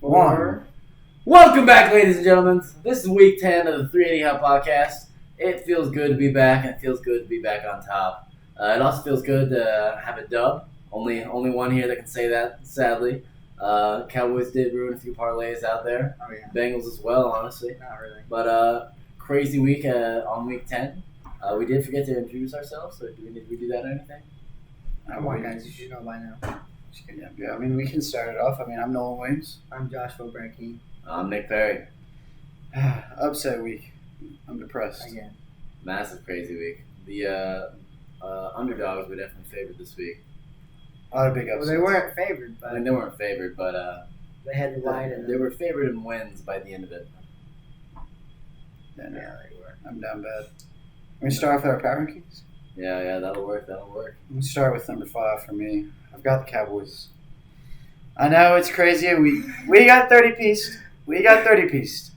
One. Welcome back, ladies and gentlemen. This is week 10 of the 380 Hub podcast. It feels good to be back, and it feels good to be back on top. It also feels good to have a dub. Only one here that can say that, sadly. Cowboys did ruin a few parlays out there. Oh, yeah. Bengals as well, honestly. Not really. But crazy week on week 10. We did forget to introduce ourselves, so do we need to do that or anything? Come on, guys. You should know by now. Yeah, I mean, we can start it off. I mean, I'm Nolan Williams. I'm Joshua Branky. I'm Nick Perry. Upset week. I'm depressed. Again. Massive crazy week. The underdogs were definitely favored this week. A lot of big Well, upsets. they weren't favored, I but mean, they weren't favored, but they had the line in they them. were favored in wins by the end of it. Yeah, no, Yeah, they were. I'm down bad. We're going to start off with our power rankings. Yeah, that'll work. I'm going to start with number 5 for me. I've got the Cowboys. I know it's crazy. We got 30-pieced.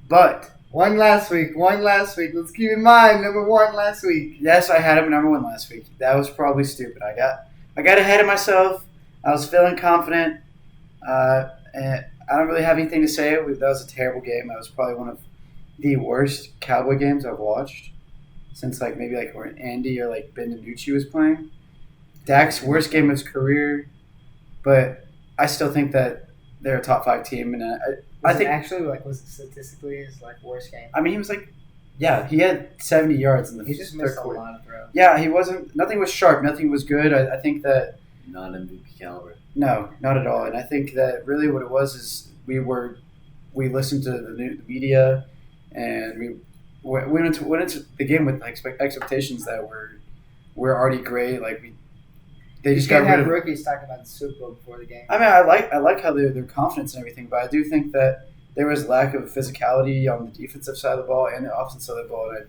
But, One last week. Let's keep in mind, number 1 last week. yes, I had him number 1 last week. That was probably stupid. I got ahead of myself. I was feeling confident. And I don't really have anything to say. That was a terrible game. That was probably one of the worst Cowboy games I've watched since maybe when Andy or Ben DiNucci was playing. Dak's worst game of his career, but I still think that they're a top 5 team, and I think was it statistically his worst game? I mean he had 70 yards in the He just third missed a quarter. lot of throws. Yeah, he wasn't. Nothing was sharp. Nothing was good. I think that Non MVP caliber. no, not at all. And I think that really what it was is we listened to the media, and we went into the game with expectations that were already great. They just got can't rid have of. rookies talking about the Super Bowl before the game. I mean, I like how their confidence and everything, but I do think that there was lack of physicality on the defensive side of the ball and the offensive side of the ball. And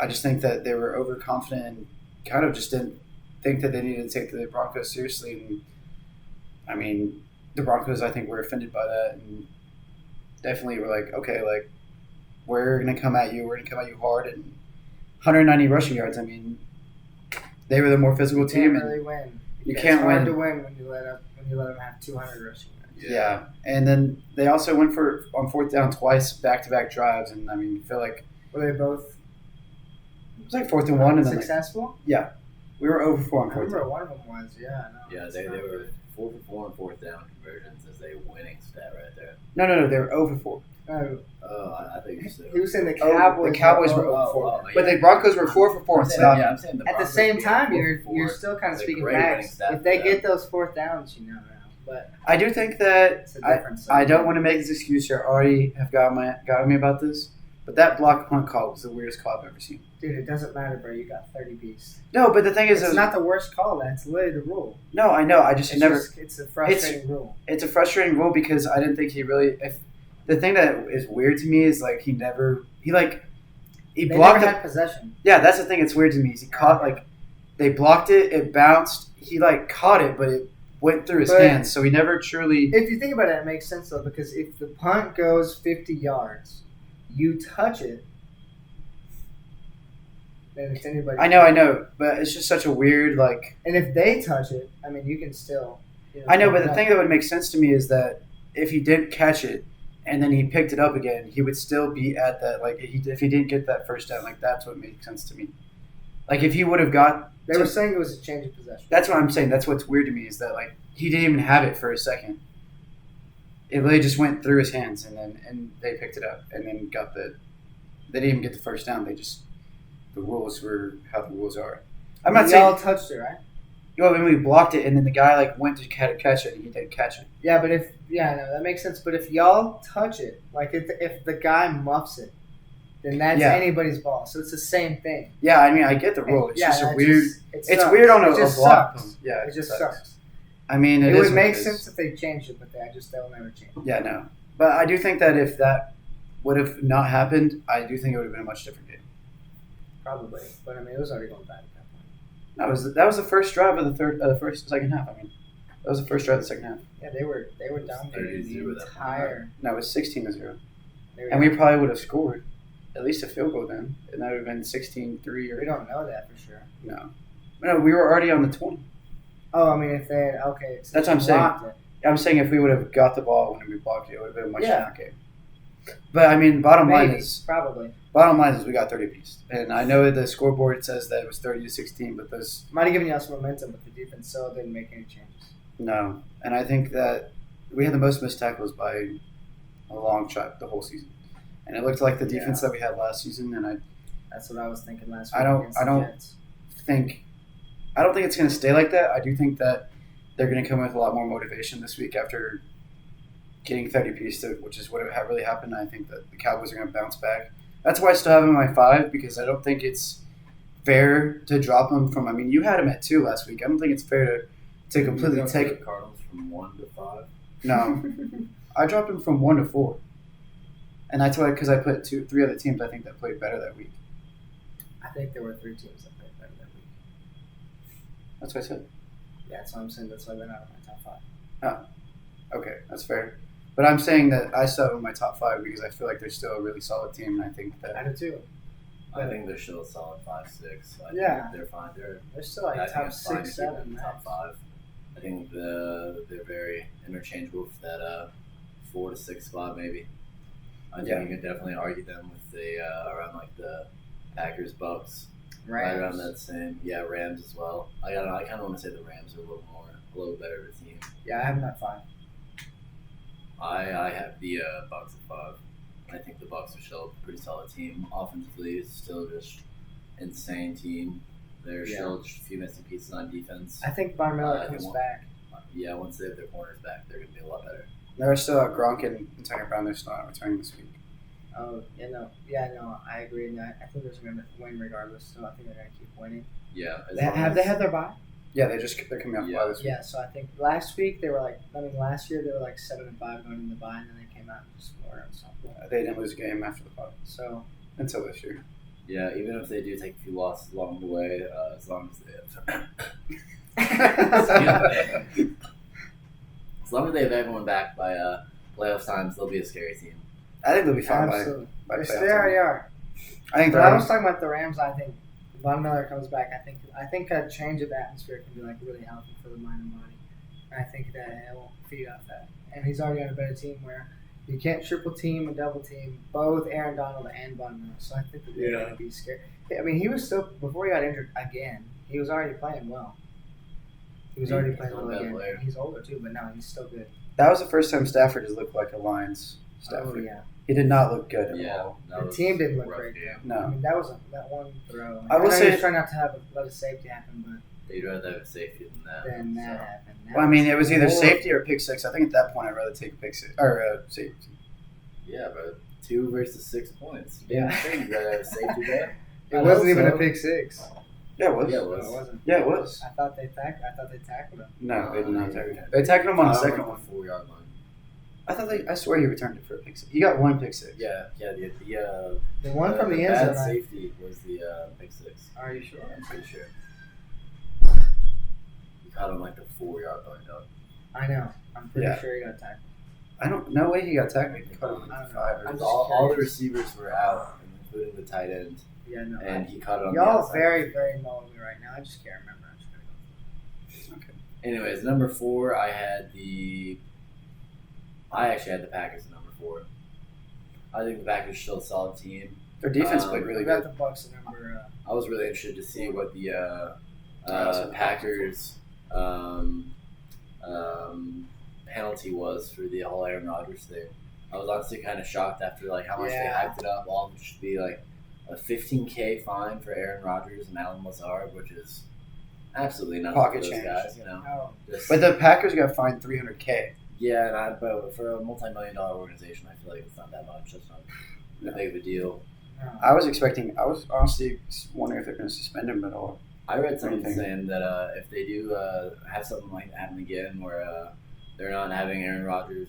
I just think that they were overconfident and kind of just didn't think that they needed to take the Broncos seriously. And I mean, the Broncos, I think, were offended by that and definitely were like, okay, we're going to come at you. We're going to come at you hard. And 190 rushing yards, I mean, they were the more physical You team. can't And really win. you It's can't hard win. to win when you let them have 200 rushing yards. Yeah, and then they also went on fourth down twice, back-to-back drives, and I mean, I feel like Were they both it was 4th and 1, and then successful? we were over 4 on I fourth remember down. one of them was, I know. Yeah, It's they not were good. 4 for 4 on fourth down conversions as a winning stat right there. No, they were over 4. No, Oh, I think you said. he was saying the Oh, Cowboys. the Cowboys were Oh, over 4, oh, but yeah. the Broncos were 4 for 4 I'm and saying, stopped. yeah, I'm saying the At the Broncos same being time, 4 you're for 4 still kind of is a speaking great winning facts. stat If they for get them. those 4th downs, now. But I do think that it's a difference. I don't want to make this excuse here. Already have got me about this, but that block punt call was the weirdest call I've ever seen. Dude, it doesn't matter, bro. You got 30 beats. No, but the thing is, It's not the worst call. That's literally the rule. no, I know. I just never. It's a frustrating rule. It's a frustrating rule because I didn't think he really. If the thing that is weird to me is he They blocked never it. had possession. Yeah, that's the thing. It's weird to me. Is he caught they blocked it. It bounced. He caught it, but it went through his But- hands. So he never truly. If you think about it, it makes sense, though, because if the punt goes 50 yards, you touch it, then it's anybody. I know, but it's just such a weird And if they touch it, I mean, you can still. I know, but the pick it thing up. that would make sense to me is that if he didn't catch it and then he picked it up again, he would still be at that. If he didn't get that first down, that's what makes sense to me. If he would have got. They were saying it was a change of possession. That's what I'm saying. That's what's weird to me is that he didn't even have it for a second. It really just went through his hands, and they picked it up, and then got the. They didn't even get the first down. They just the rules were how the rules are. I'm not Y'all saying. touched it, right? When we blocked it, and then the guy went to catch it, and he didn't catch it. Yeah, but no, that makes sense. But if y'all touch it, if the guy muffs it, then that's Yeah. anybody's ball. So it's the same thing. Yeah, I mean I get the rule. It's just a that weird. it It's sucks. weird on It a just block. sucks. Yeah, It just sucks. I mean, It is would what make it is. sense if they changed it, but they'll never change it. Yeah, no. But I do think that if that would have not happened, I do think it would have been a much different game. Probably, but I mean, it was already going bad at that point. That was the first drive of the second half. I mean, that was the first drive of the second half. Yeah, they were dominating 30-0 the that entire. No, it was 16-0. They were And we probably would have scored at least a field goal then. And that would have been 16-3 or we don't know that for sure. no. No, we were already on the 20. Oh, I mean, if they had, okay. So That's what I'm they saying. blocked it. I'm saying if we would have got the ball when we blocked it, it would have been a much Yeah. different game. But I mean, bottom line is we got 30 apiece, and I know the scoreboard says that it was 30-16, but those might have given us momentum, but the defense still didn't make any changes. no, and I think that we had the most missed tackles by a long shot the whole season, and it looked like the defense that we had last season, and That's what I was thinking last week. I don't think it's going to stay like that. I do think that they're going to come with a lot more motivation this week after getting 30 piece, which is what really happened. I think that the Cowboys are going to bounce back. That's why I still have them in my 5 because I don't think it's fair to drop them from. I mean, you had them at 2 last week. I don't think it's fair to completely take the Cardinals from 1 to 5. No, I dropped them from 1 to 4, and that's why because I put 3 other teams I think that played better that week. I think there were 3 teams that played better that week. That's what I said. Yeah, that's what I'm saying. That's why they're not in my top 5. Oh, okay, that's fair. But I'm saying that I still have them in my top 5 because I feel like they're still a really solid team, and I think that I do too. I think they're still a solid 5-6. I Yeah. think they're fine. They're still like top 6, 7, top 5. I think they're very interchangeable for that 4 to 6 spot maybe. I think you can definitely argue them with the around like the Packers, Bucks, right around that same. Yeah, Rams as well. I kind of want to say the Rams are a little better of a team. Yeah, I have them at 5. I have the Bucks at 5. I think the Bucks are still a pretty solid team. Offensively, it's still just insane team. There's still just a few missing pieces on defense. I think Von Miller comes back. Yeah, once they have their corners back, they're going to be a lot better. They're still Gronk and Antonio Brown. They're still not returning this week. Oh, I agree. And I think they're going to win regardless. So I think they're going to keep winning. Yeah. Have they had their bye? Yeah, they're coming off bye this week. Yeah, so I think last week they were last year they were like 7-5 going into the bye, and then they came out and just scored and stuff. They didn't lose a game after the bye. So until this year. Yeah, even if they do take a few losses along the way, as long as they have, as long as they have everyone back by playoff times, they'll be a scary team. I think they'll be fine Absolutely. by They playoff already time. are. I think. But I was talking about the Rams. I think Von Miller comes back. I think a change of atmosphere can be like really healthy for the mind and body. I think that it will feed off that. And he's already on a better team where you can't triple team and double team both Aaron Donald and Von Miller. So I think that they're going to be scared. I mean, he was still before he got injured again. He was already playing well. He was already playing well again. Player. He's older too, but no, he's still good. That was the first time Stafford has looked like a Lions Stafford. Oh yeah. He did not look good at all. The team didn't look great. No. I mean, that was that one throw. I will say, he was trying not to let a safety happen, but they'd rather have a safety than that. then that happened. Well, I mean, it was either safety or pick 6. I think at that point I'd rather take a pick 6 or safety. Yeah, but 2 versus 6 points. Yeah. You'd rather have a safety there. It wasn't even a pick 6. Yeah, it was. Yeah, it was. No, it wasn't. Yeah, it was. I thought they tackled him. No, they did not tackle him. They tackled him on the second one. 4-yard line. I swear he returned it for a pick 6. He got 1 pick 6. Yeah. The one from the end bad zone. safety was the pick 6. Are you sure? I'm pretty sure. He caught him like the 4-yard line, dog. I know. I'm pretty sure he got tackled. I don't. No way he got tackled. He caught him I like don't 5 know. or All the receivers were out, including the tight end, Yeah, no. and he caught it on the Y'all outside. very, very low on me right now. I just can't remember. I'm just gonna go. Okay. Anyways, number 4, I actually had the Packers at number 4. I think the Packers are still a solid team. Their defense played really I got good. the Bucks at number. I was really interested to see what the so Packers penalty was for the whole Aaron Rodgers thing. I was honestly kind of shocked after like how much they hyped it up. All of it should be like a $15,000 fine for Aaron Rodgers and Alan Lazard, which is absolutely nothing Pocket for those change. guys, you know. Oh, But the Packers got fined $300,000. Yeah, but for a multi-million-dollar organization, I feel like it's not that much. That's not that big of a deal. no. I was honestly wondering if they're going to suspend him at all. I read something Anything. saying that if they do have something like that happen again, where they're not having Aaron Rodgers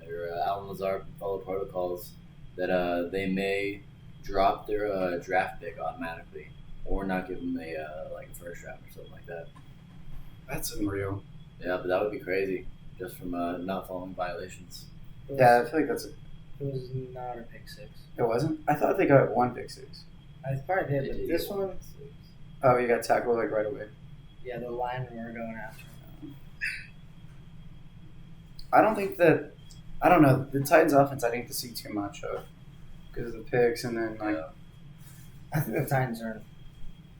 or Alan Lazard follow protocols, that they may drop their draft pick automatically, or not give them a first round or something like that. That's unreal. Yeah, but that would be crazy, just from not following violations. Yeah, I feel like It was not a pick 6. it wasn't. I thought they got 1 pick 6. I probably did, They but did this get one, one. Oh, you got tackled like right away. yeah, the linemen were going after him. I don't think that. I don't know the Titans' offense. I didn't see too much of because of the picks, and then like I think the Titans are.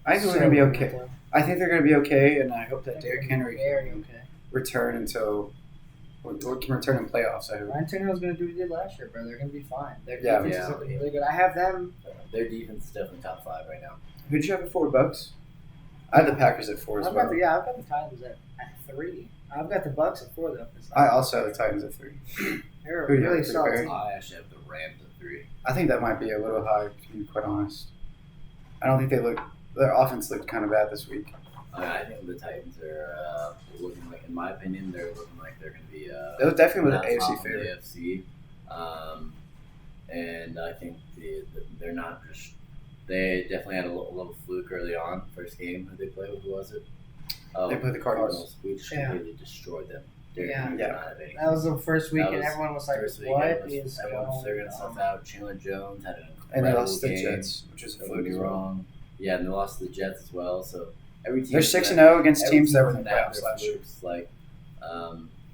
I think they're gonna be okay. I think they're gonna be okay, and I hope that Derrick Henry can return until or can return in playoffs. I hope. Ryan Tannehill's gonna do what he did last year, bro. They're gonna be fine. Their Yeah, defense is looking really good. I have them. Their defense is definitely top 5 right now. Who'd you have at 4 bucks? I had the Packers at 4 as well. I've got the Titans at 3. I've got the Bucks at 4 though. I also have the Titans at 3. They're a Who do you really have, solid Barry? team. I actually have the Rams at 3. I think that might be a little high, to be quite honest. I don't think their offense looked kind of bad this week. I think the Titans are looking like, in my opinion, they're looking like they're going to be. They was definitely with not the top AFC of the favorite. AFC, and I think they're not just. They definitely had a little fluke early on. First game who they played with, who was it? Oh, They played the Cardinals. We just completely destroyed them. Derrick Yeah. Henry did not have any. That was the first week, That and was everyone was like, First week, "What everyone is was going figuring stuff on?" out. Chandler Jones had an And they incredible lost to the game. Jets, which is a Don't fluke get as me well. wrong. Yeah, and they lost to the Jets as well. So every team They're 6-0 against every teams that were in team's the gonna have playoffs their last year. flukes. Like,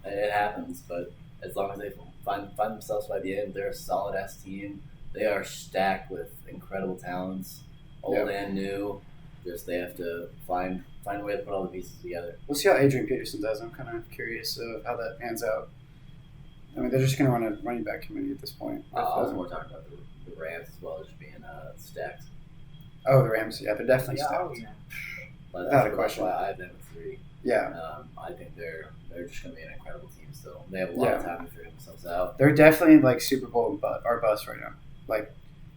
it happens, but as long as they find themselves by the end, they're a solid ass team. They are stacked with incredible talents, old and new. Just they have to find a way to put all the pieces together. We'll see how Adrian Peterson does. I'm kind of curious of how that pans out. I mean, they're just going to run a running back committee at this point. I was more talking about the Rams as well as just being stacked. Oh, the Rams. Yeah, they're definitely Yeah, stacked. yeah. But Without a that's question. why I have them at 3. Yeah. I think they're just going to be an incredible team still. They have a lot of time to figure themselves out. They're definitely like Super Bowl or bust right now. Like,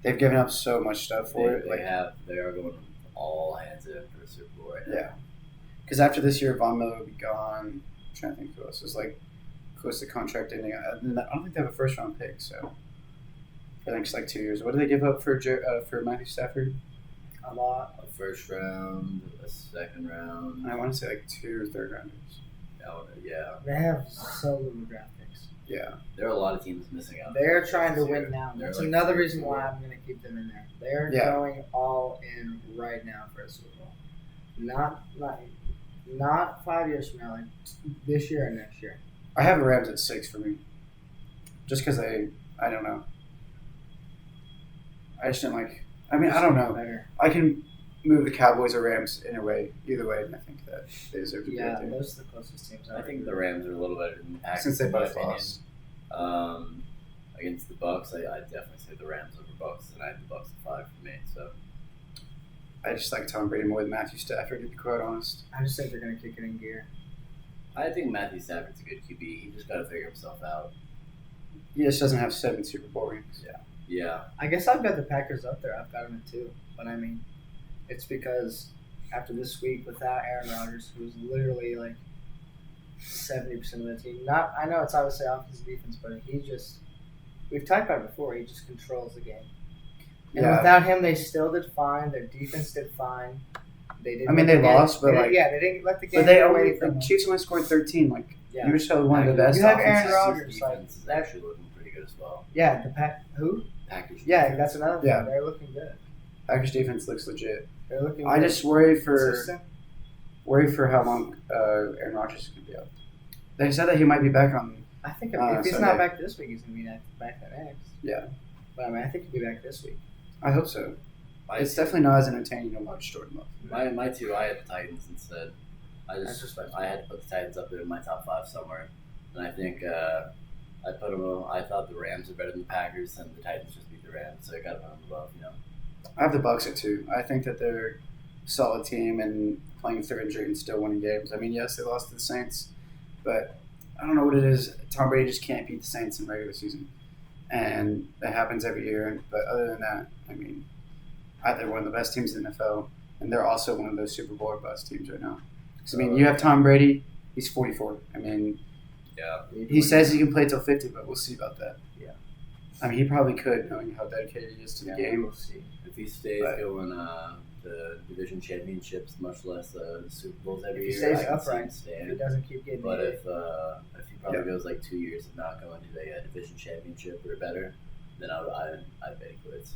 they've given up so much stuff for it. Like, They are going all hands in for a Super Bowl right now. yeah. Because after this year, Von Miller will be gone. I'm trying to think who else is like close to contract ending. I don't think they have a first round pick, so for the next like 2 years. What do they give up for Matthew Stafford? A lot. A first round, a second round. I want to say like 2 or 3rd rounders. Yeah. They have so little draft picks. Yeah. There are a lot of teams missing out. They're trying to this win year. now. They're That's like another 3 or reason 4. why I'm going to keep them in there. They're Yeah. going all in right now for a Super Bowl. Not 5 years from now, like this year or next year. I have the Rams at 6 for me. Just because I don't know. I just didn't like. I mean, I don't know. Better. I can move the Cowboys or Rams either way, and I think that they deserve to be Yeah, right there. those are the closest teams. I think the Rams are a little better than the Packers. Since they in my both opinion. lost. Against the Bucks, I definitely say the Rams over Bucks, and I have the Bucks at 5 for me. So I just like Tom Brady more than Matthew Stafford, to be quite honest. I just think they're going to kick it in gear. I think Matthew Stafford's a good QB. He just got to figure himself out. He just doesn't have 7 Super Bowl rings. Yeah. I guess I've got the Packers up there. I've got them at 2. But I mean, it's because after this week without Aaron Rodgers, who's literally like 70% of the team. I know it's obviously offense and defense, but we've talked about it before. He just controls the game. And without him, they still did fine. Their defense did fine. They didn't. I mean, they lost, but they didn't let the game. But they get only away from the them. Chiefs only scored 13. Like, Yeah. you were still one of the best You have offenses. Aaron Rodgers, defense is actually looking pretty good as well. Yeah, who? Packers. Yeah, defense. that's another thing. Yeah. They're looking good. Packers defense looks legit. They're looking. I good. just worry for Consistent. how long Aaron Rodgers is going to be out. They said that he might be back on. I think if he's Sunday. not back this week, he's going to be back the next. Yeah. But I mean, I think he'll be back this week. I hope so. It's definitely not as entertaining to watch Jordan Love. My 2, I had the Titans instead. That's respectful. I had to put the Titans up there in my top 5 somewhere, and I think I put them. I thought the Rams are better than the Packers, and the Titans just beat the Rams, so I got to put them above. I have the Bucks at 2. I think that they're a solid team and playing through injury and still winning games. I mean, yes, they lost to the Saints, but I don't know what it is. Tom Brady just can't beat the Saints in regular season, and that happens every year. But other than that, I mean, they're one of the best teams in the NFL, and they're also one of those Super Bowl or bust teams right now. So, I mean, you have Tom Brady. He's 44. I mean, Yeah. he says he can play till 50, but we'll see about that. Yeah. I mean, he probably could, knowing how dedicated he is to the game. We'll see. If he stays going the division championships, much less Super Bowls every If he year, stays I can see him upright, if he staying. doesn't keep getting But hit. if he probably goes like 2 years of not going to a division championship or better, then I'd bet he quits.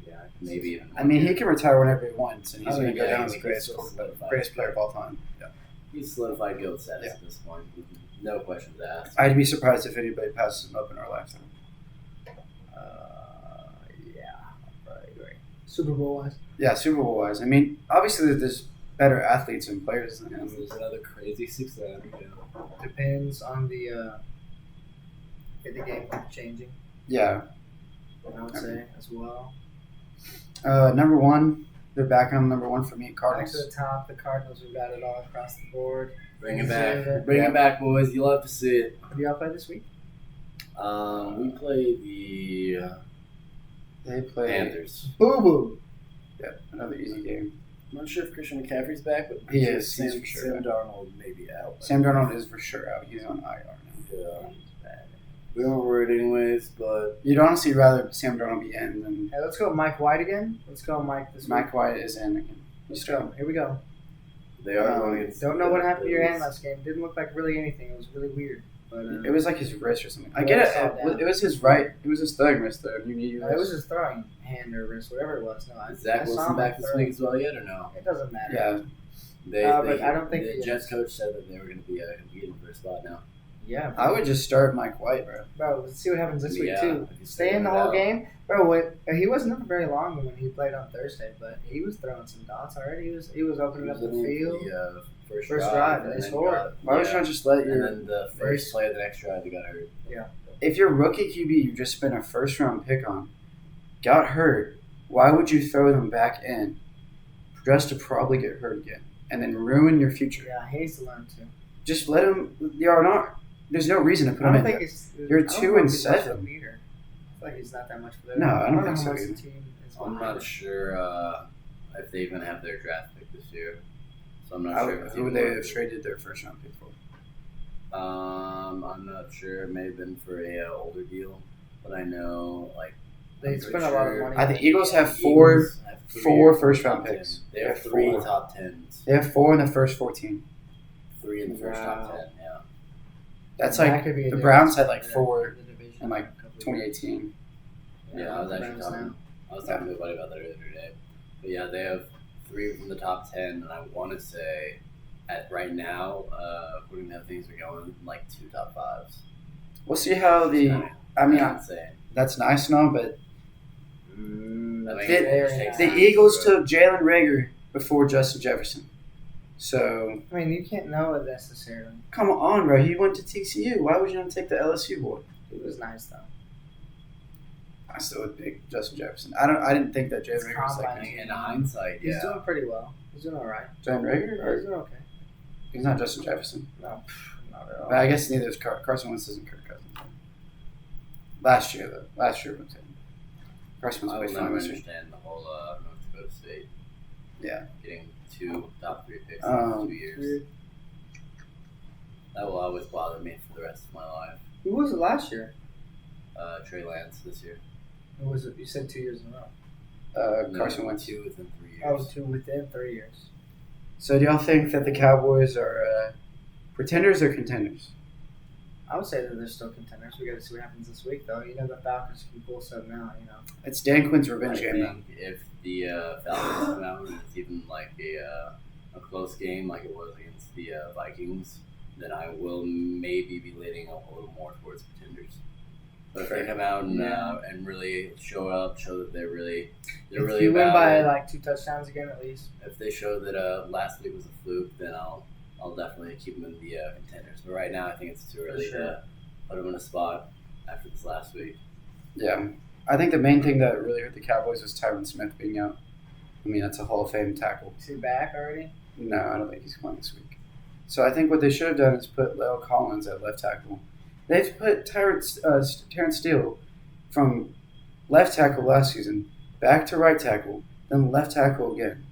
Yeah. Maybe even. I mean, he can retire whenever he wants, and he's Oh, going to go yeah, down as he the greatest can still quarterback, solidify. greatest player of all time. Yeah. He's solidified GOAT status Yeah. at this point. No questions asked. I'd be surprised if anybody passes him up in our lifetime. Yeah, I probably agree. Super Bowl wise. Yeah, Super Bowl wise. I mean, obviously there's better athletes and players than him. There's another crazy 6-7. Depends on the game changing. Yeah. I would say as well. Number one, they're back on number one for me, Back Cardinals. to the top, the Cardinals. We've got it all across the board. Bring it back. Yeah. Bring it back, boys. You love to see it. Have y'all played this week? We play the They play Panthers. Boo boo. Yeah, another easy game. I'm not sure if Christian McCaffrey's back, but He is. Sam, He's for sure Sam back. Darnold may be out. Sam Darnold is for sure out. He's on IR now. Yeah. We weren't worried anyways, but You'd honestly rather Sam Darnold be in than Hey, let's go Mike White again. Let's go Mike this week. Mike White is in again. Let's go. Here we go. they are going against. Don't know what happened to your hand Bills. last game. Didn't look like really anything. It was really weird. But It was like his wrist or something. I Yeah, get I saw it. that. It was his right. It was his throwing wrist though. You need it was his throwing hand or wrist, whatever it was. No, Is Zach I saw Wilson him back this throw. week as well yet or no? It doesn't matter. Yeah. But I don't think the he Jets is. coach said that they were going to be competing for a spot now. Yeah. I would just start Mike White, bro. Bro, let's see what happens this week Yeah, too. if you Stay in the whole game, bro. He wasn't up very long when he played on Thursday, but he was throwing some dots already. He was opening up the field. The, first First drive, drive, and they then scored. got- Why would you not just let And your then the first play of the next drive, he got hurt. if your rookie QB you just spent a first round pick on got hurt, why would you throw them back in just to probably get hurt again and then ruin your future? Yeah, he needs to learn too. Just let him. You're not. There's no reason to put I him don't in think there. he's. You're I don't 2 know and if he's much of a 7. leader. I feel like he's not that much of a No, I don't know think how so much either. the team is I'm behind not him. sure if they even have their draft pick this year. So I'm not sure. if Who would they have traded their first round pick for? I'm not sure. It may have been for a older deal, but I know like They I'm spent pretty a lot of sure- money. I on think it. Eagles have the four Eagles have first-round top picks. 10. They They have have 3 4. top 10s. They have 4 in the first 14. 3 in the first Wow. top 10. Yeah. That's That like could be a the difference Browns had like in 4 the division in like a couple of years. 2018. Yeah, I was the actually Browns talking. now. I was talking to a buddy about that the other day. But yeah, they have 3 from the top 10, and I want to say, at right now, according to how things are going, like 2 top 5s. We'll see how the. I mean, insane. that's nice and all, but I mean, The- it just takes the time, Eagles but- took Jalen Reagor before Justin Jefferson. So I mean, you can't know it necessarily. come on, bro. He went to TCU. Why would you not take the LSU boy? He was nice though. I still would pick Justin Jefferson. I didn't think that Jalen It's Reagor was I like think in hindsight, He's yeah. doing pretty well. He's doing all right. Jalen Reagor. He's Or, doing okay. he's not Justin Jefferson. No, not at all. But I guess neither is Carson Wentz isn't Kirk Cousins. Last year though. Last year was him. Carson I Wentz will played fine never this year. understand the whole North Dakota State. Yeah. Getting 2 top 3 picks Um, in 2 years. That will always bother me for the rest of my life. Who was it last year? Trey Lance this year. Who was it? You said 2 years in a row. Carson Wentz. 2 within 3 years. Oh, 2 within 3 years. So do y'all think that the Cowboys are pretenders or contenders? I would say that they're still contenders. We got to see what happens this week, though. You know, the Falcons can pull something out. You know, It's Dan Quinn's I revenge game now. think if the Falcons come out and it's even like a close game like it was against the Vikings, then I will maybe be leaning a little more towards pretenders. But if they come out and really show that they're really if you win about by it, like 2 touchdowns again, at least. if they show that last week was a fluke, then I'll definitely keep them in the contenders. But right now, I think it's too early sure. to put them in a spot after this last week. Yeah. I think the main thing that really hurt the Cowboys was Tyron Smith being out. I mean, that's a Hall of Fame tackle. Is he back already? No, I don't think he's going this week. So I think what they should have done is put Lyle Collins at left tackle. They've put Terrence Steele from left tackle last season back to right tackle, then left tackle again.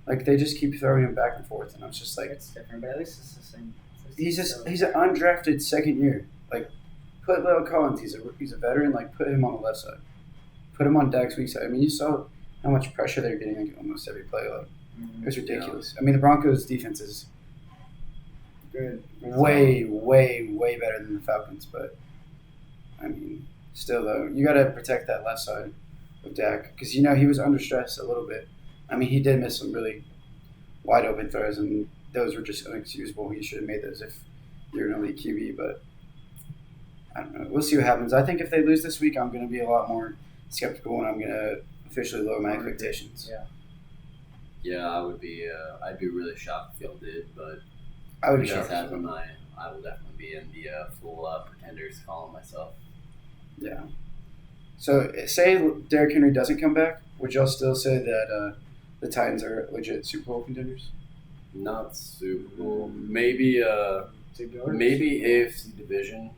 Like, they just keep throwing him back and forth, and I was just like, It's different, but at least it's the same. he's an undrafted second year. Like, put Lyle Collins. He's a veteran. Like, put him on the left side. Put him on Dak's weak side. I mean, you saw how much pressure they're getting like, almost every play. Like, it was ridiculous. I mean, the Broncos' defense is good. way, way, way better than the Falcons. But I mean, still though, you got to protect that left side of Dak because he was under stress a little bit. I mean, he did miss some really wide open throws, and those were just inexcusable. He should have made those if you're an elite QB, but I don't know. We'll see what happens. I think if they lose this week, I'm going to be a lot more skeptical, and I'm going to officially lower my expectations. Yeah. Yeah, I would be. I'd be really shocked if y'all did, but I would be if it does shocked. as happen, well. I will definitely be in the full pretenders column myself. Yeah. So, say Derrick Henry doesn't come back, would y'all still say that the Titans are legit Super Bowl contenders? Not Super Bowl. Maybe maybe AFC division.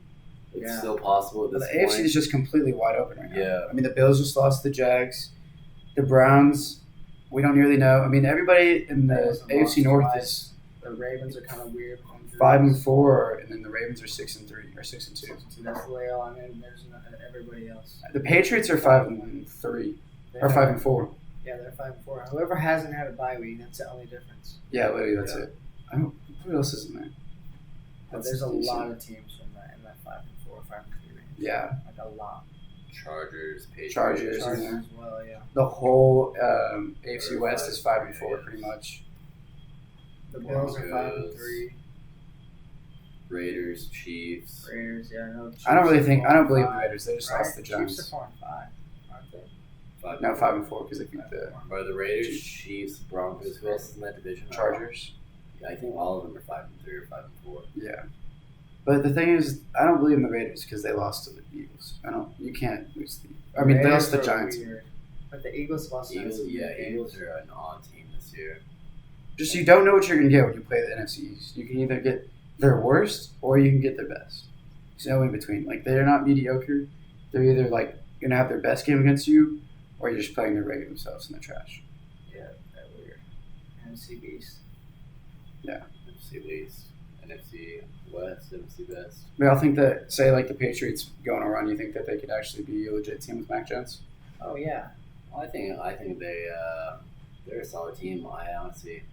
It's Yeah. still possible at The this AFC point. is just completely wide open right now. Yeah. I mean, the Bills just lost to the Jags. The Browns, we don't really know. I mean, everybody in the Bills have AFC lost North twice. is The Ravens are kind of weird. 5-4, and then the Ravens are 6-3 or 6-2. That's the way on, and there's not everybody else. The Patriots are 5-3 or 5-4. Yeah, they're 5-4. Whoever hasn't had a bye week, that's the only difference. Yeah, literally, that's Yeah. it. I don't. Who else is in there? But That's there's a decent. lot of teams in that 5-4, 5-3 range. Yeah, Like a lot. Chargers, Patriots. Chargers. Chargers as well, yeah. the whole AFC Or West is 5-4 5-3. pretty much. The Bills are Broncos. 5-3. Raiders, Chiefs. Raiders, yeah, no. I don't really think. I don't believe the 4-5, Raiders. They just right? lost the Chiefs are Giants. 4-5, aren't they? No, 5-4 because they beat the By the Raiders, Chiefs, Broncos. Who else is in that division? Chargers. Yeah, I think all of them are 5-3 or 5-4. Yeah, but the thing is, I don't believe in the Raiders because they lost to the Eagles. I don't. You can't lose the. I mean, they Raiders lost the are Giants. weird. But the Eagles lost Eagles, some yeah, games. Eagles are an odd team this year. Just you don't know what you're gonna get when you play the NFC East. You can either get their worst or you can get their best. There's no in between. Like they're not mediocre. They're either like gonna have their best game against you, or you're just playing their regular selves and they're trash. Yeah, that weird. NFC Beast. NFC East, NFC West, NFC Best. But I think that say like the Patriots go on a run, you think that they could actually be a legit team with Mac Jones? Oh, yeah. Well, I think they're a solid team. I honestly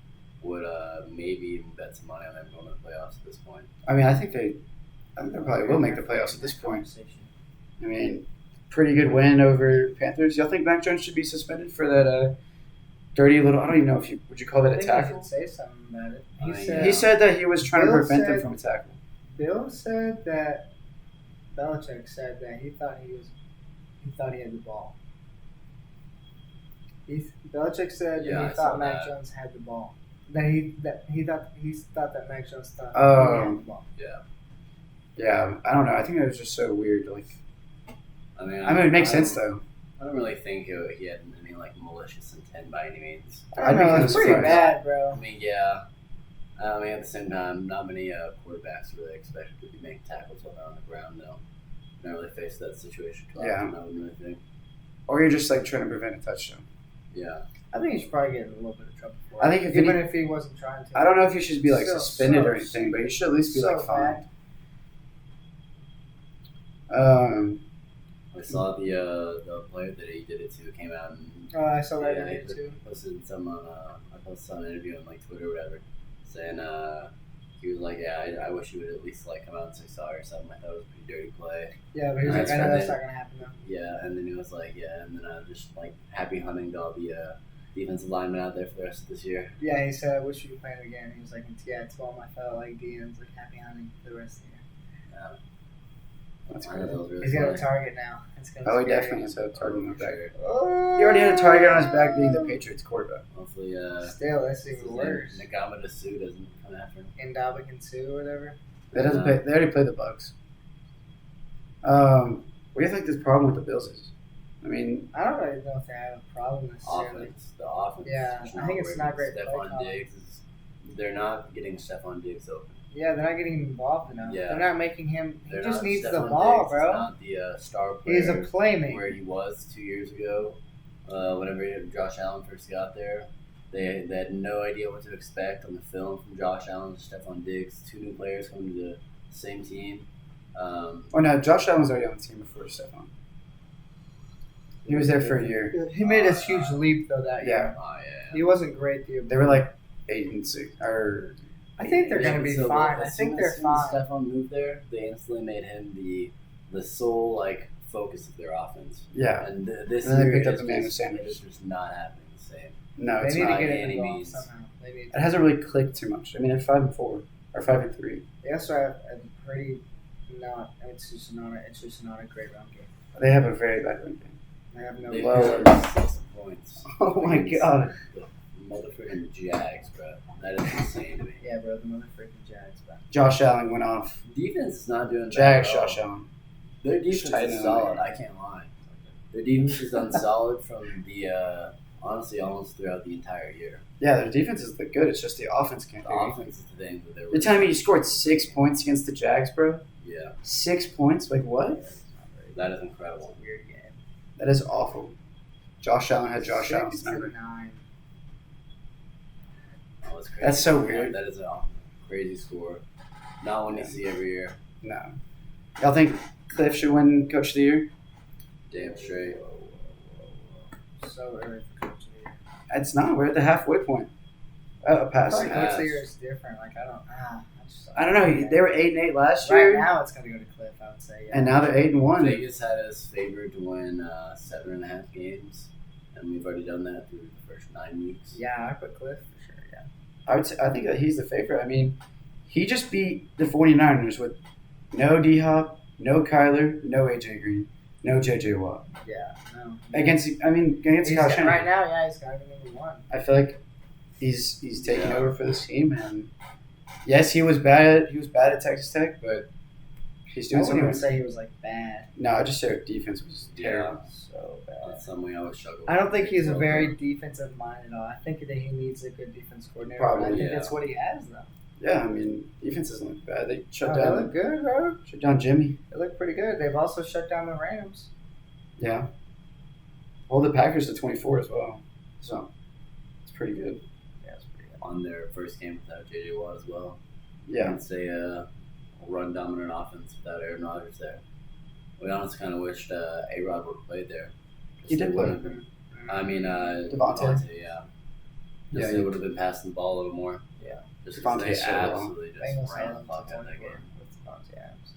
would maybe even bet some money on them going to the playoffs at this point. I mean, I think they probably will make the playoffs at this point. I mean, pretty good win over Panthers. Y'all think Mac Jones should be suspended for that dirty little? I don't even know if you would you call that I a think tackle. you should say something about it. I He mean, said, He said that he was trying to Bill prevent them said- from a tackle. Bill said that Belichick said that he thought he had the ball. Belichick said Yeah, that I he saw thought Mac that. Jones had the ball. That he thought that Mac Jones thought Oh. he had the ball. Yeah, I don't know. I think that was just so weird. Like, I mean, it makes I don't- sense though. I don't really think he had any like malicious intent by any means. I don't know, kinda it's pretty surprised. bad, I bro. mean, yeah. I mean, at the same time, not many quarterbacks really expected to be making tackles while they're on the ground, though. Never really faced that situation too often, Yeah. I wouldn't really think. Or you're just like trying to prevent a touchdown. Yeah. I think he should probably get in a little bit of trouble for it. I think if even any- if he wasn't trying to. I don't know if you should be like So- suspended so- or anything, but you should at least be so like fined. bad. I saw the player that he did it to came out and I saw that yeah, video he too. posted some on I posted some interview on like Twitter or whatever, saying he was like, yeah, I wish he would at least like come out and say sorry or something. I thought it was a pretty dirty play. Yeah, but he was That's like, I know right, that's then. not gonna happen though. Yeah, and then he was like, yeah, and then just like happy hunting to all the defensive linemen out there for the rest of this year. Yeah, he said, I wish you could play it again. He was like, yeah, to all my fellow like DMs, like happy hunting for the rest of the year. That's I thought that was really He's got funny. a target now. It's gonna Oh, he be scary. definitely has a target on his back. Sure. Oh. He already had a target on his back being the Patriots quarterback. Hopefully, Still, that's even worse. Nagamada Sue doesn't come after him. Indabican Sue or whatever. They doesn't play. They already played the Bucks. What do you think this problem with the Bills is? I mean, I don't really know if they have a problem necessarily. The offense. Yeah, is I think it's not great play Stephon calling. Diggs is. They're not getting Stephon Diggs open. Yeah, they're not getting him involved enough. Yeah. They're not making him. He They're just not- needs the Stephon ball, Diggs bro. Is not the star player. He's a playmaker. where he was 2 years ago. Whenever Josh Allen first got there, they had no idea what to expect on the film from Josh Allen and Stephon Diggs. Two new players coming to the same team. oh no, Josh Allen was already on the team before Stephon. He was there for a year. He made a huge leap though that year. Yeah, Oh yeah. He wasn't great the year they were like 8-6 or I think they're Yeah, gonna be so fine. I as think soon- they're as soon as fine. Stephon moved there, they instantly made him the sole like focus of their offense. yeah. And this And then they year picked up it's Emmanuel just- Sanders. It's just not happening the same. No, They it's need not. to by get him any involved means. somehow. They need It hasn't really clicked too much. I mean, at 5-4, Or 5-3. They also have a pretty not. It's just not a great run game. They have a very bad run game. They have no. They Lower. scored 6 points. Oh my god. The motherfucking Jags, bro. That is insane to me. Yeah, bro, the motherfucking Jags, bro. Josh Allen went off. Defense is not doing Jags, bad at all. Josh Allen. Their defense Tight is end solid. there. I can't lie. Their defense has done solid from the honestly almost throughout the entire year. Yeah, their defense is good. It's just the offense can't The do it. offense is the thing that they're. You're telling me you scored 6 points against the Jags, bro? Yeah, 6 points? Like, what? that is incredible. It's a weird game. That is awful. Josh Allen had Josh 6 Allen's to number. 9. Oh, that's crazy. That's so weird. That is a crazy score. Not one you see every year. No. Y'all think Cliff should win Coach of the Year? Damn straight. So early for Coach of the Year. It's not. We're at the halfway point. I Pass. feel like Coach of Pass. the Year is different. Like, I don't know. They were 8-8 last Right year, now, it's going to go to Cliff, I would say. Yeah. and now they're 8-1. Vegas had us favored to win 7.5 games, and we've already done that through the first 9 weeks. Yeah, I put Cliff for sure, yeah. I think that he's the favorite. I mean, he just beat the 49ers with no D-Hop, no Kyler, no AJ Green, no JJ Watt. Yeah, no. Against He's Kyle Shanahan. right now, yeah, he's got to be number 1. I feel like he's taking Yeah. over for this team, and yes, he was bad. He was bad at Texas Tech, but he's I doing wouldn't even something. say he was, like, bad. No, I just said our defense was Yeah. terrible. So bad. That's something we always struggle with. I don't think he's a very defensive mind at all. I think that he needs a good defense coordinator. Probably, I think yeah. that's what he has, though. Yeah, I mean, defense doesn't look bad. They shut They down look good, bro. Jimmy. They look pretty good. They've also shut down the Rams. Yeah. Hold the Packers to 24 as well. So it's pretty good. Yeah, it's pretty good. On their first game without JJ Watt as well. Yeah. I'd say a run dominant offense without Aaron Rodgers there. We honestly kind of wished A-Rod would have played there. He did play. I mean, Devontae. yeah. Yeah, Just they would have been passing the ball a little more. Yeah. Just Devontae because they so long. absolutely Bengals just ran held the them clock to out of that 24 game. with Devontae Adams.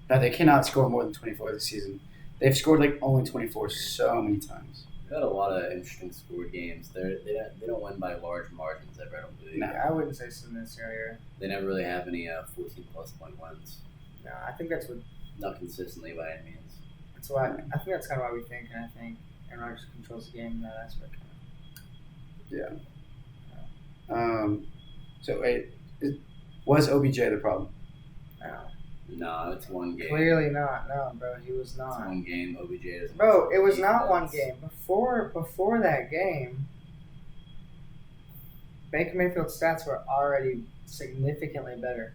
No, they cannot score more than 24 this season. They've scored like only 24 so many times. We've had a lot of interesting scored games. They don't win by large margins ever, I don't believe. No. Yeah, I wouldn't say so in this area. They never really have any 14-plus point wins. No, I think that's what. Not consistently by any means. That's why. I think that's kind of why we think, and I think Aaron Rodgers controls the game in that aspect. Yeah. So wait, was OBJ the problem? No, No, it's one game. clearly not. No, bro, he was It's not. one game. OBJ doesn't. Bro, it was not defense. one game. Before that game, Baker Mayfield's stats were already significantly better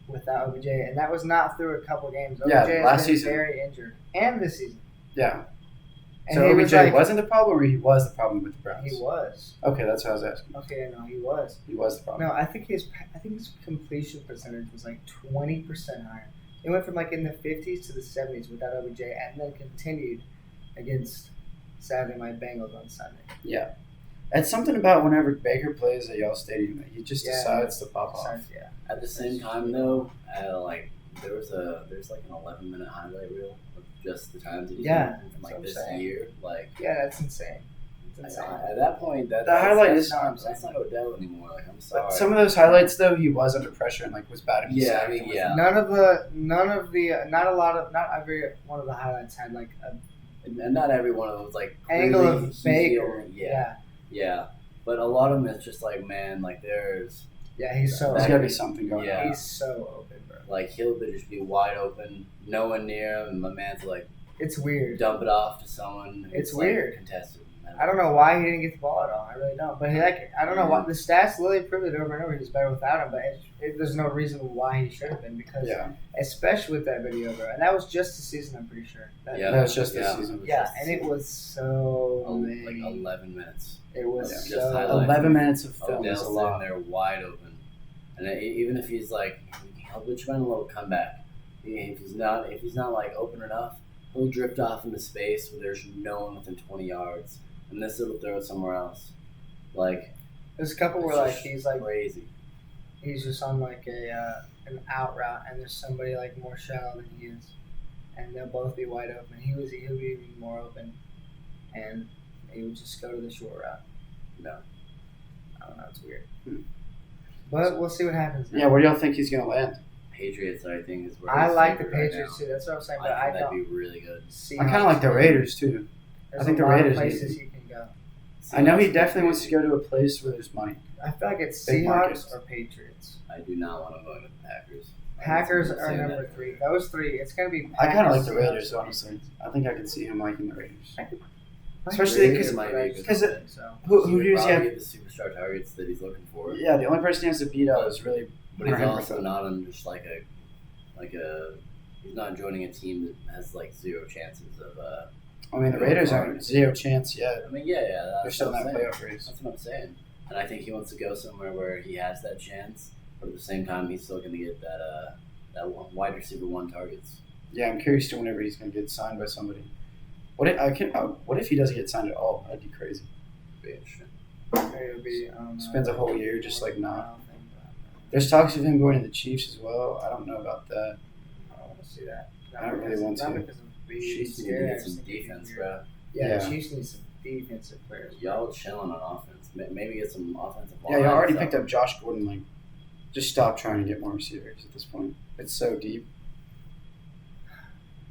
without OBJ, and that was not through a couple games. OBJ Yeah, has last been season. very injured, and this season. Yeah. And So he OBJ was like, wasn't the problem, or he was the problem with the Browns? he was. Okay, that's what I was asking. Okay, no, he was. He was the problem. No, I think his completion percentage was like 20% higher. It went from like in the 50s to the 70s without OBJ, and then continued against sadly my Bengals on Sunday. Yeah. It's something about whenever Baker plays at Yale Stadium that he just Yeah. decides to pop off. Besides, yeah. At the same time, though, like there's like an 11-minute highlight reel of just the times that he's Yeah, in from that's like what I'm this saying. year. Like Yeah, that's insane. It's insane. at that point, The highlight that's is- not Odell anymore. Like I'm sorry. But some of those highlights, though, he was under pressure and like was bad at Yeah, I mean, yeah. Not every one of the highlights had like a and not every one of them was like angle clearly of he's the Baker. only- yeah. But a lot of them is just like, man, like there's Yeah, he's so There's That- got to be something going Yeah. on. he's so open, bro. like he'll just be wide open, no one near him, and my man's like It's weird. dump it off to someone. who's, It's like, weird. contested. I don't know why he didn't get the ball at all. I really don't. But I don't know why the stats literally prove it over and over. He's better without him. But there's no reason why he should have been because, Yeah. especially with that video, bro. And that was just the season. I'm pretty sure. Yeah, That was just this yeah. season. Yeah, and it was so like 11 minutes. It was Yeah. Just so. highlight. 11 minutes of film Odell's is a sitting lot. there wide open, and even if he's like, he'll try a little comeback. If he's not like open enough, he'll drift off into space where there's no one within 20 yards, and this will throw it somewhere else. Like There's a couple where it's like just he's like crazy. he's just on like an out route, and there's somebody like more shallow than he is, and they'll both be wide open. He'll be even more open, and he would just go to the short route. No. I don't know. It's weird. But we'll see what happens. Yeah, where do y'all think he's going to land? Patriots, I think, is where I he's like the favored right Patriots now. too. That's what I'm saying. But I I think that'd don't be really good. see. I kind of like the Raiders, too. There's I think a the lot Raiders of places need- you can go. I know he Seahawks, definitely wants to go to a place where there's money. I feel like it's Big Seahawks markets. or Patriots. I do not want to go to the Packers. Packers I'm are saying number that. 3. Those 3. It's gonna be. I kind of like the Packers, Raiders, Seahawks, honestly. I think I can see him liking the Raiders. Patriots. Especially Raiders because might be a good because fit. So. who He would does he probably have? get the superstar targets that he's looking for. Yeah, the only person he has to beat out is really. But he's Hunter also Henry. not on just like a he's not joining a team that has like zero chances of I mean, the Raiders aren't zero chance yet. I mean yeah, They're that's still what in I'm that saying. playoff race. That's what I'm saying. And I think he wants to go somewhere where he has that chance, but at the same time he's still gonna get that wide receiver 1 targets. Yeah, I'm curious to whenever he's going to get signed by somebody. What if he doesn't get signed at all? That'd be crazy. Be interesting. It would be. Spends a whole year just like not. I don't think that. There's talks of him going to the Chiefs as well. I don't know about that. I don't want to see that. I don't really want Not to. because of being Chiefs need to scared, I get just some think it'd be defense, weird. bro. Yeah, Yeah. the Chiefs need some defensive players. Y'all chilling on offense. Maybe get some offensive Yeah, line. you already stuff. picked up Josh Gordon. Like, just stop trying to get more receivers at this point. It's so deep.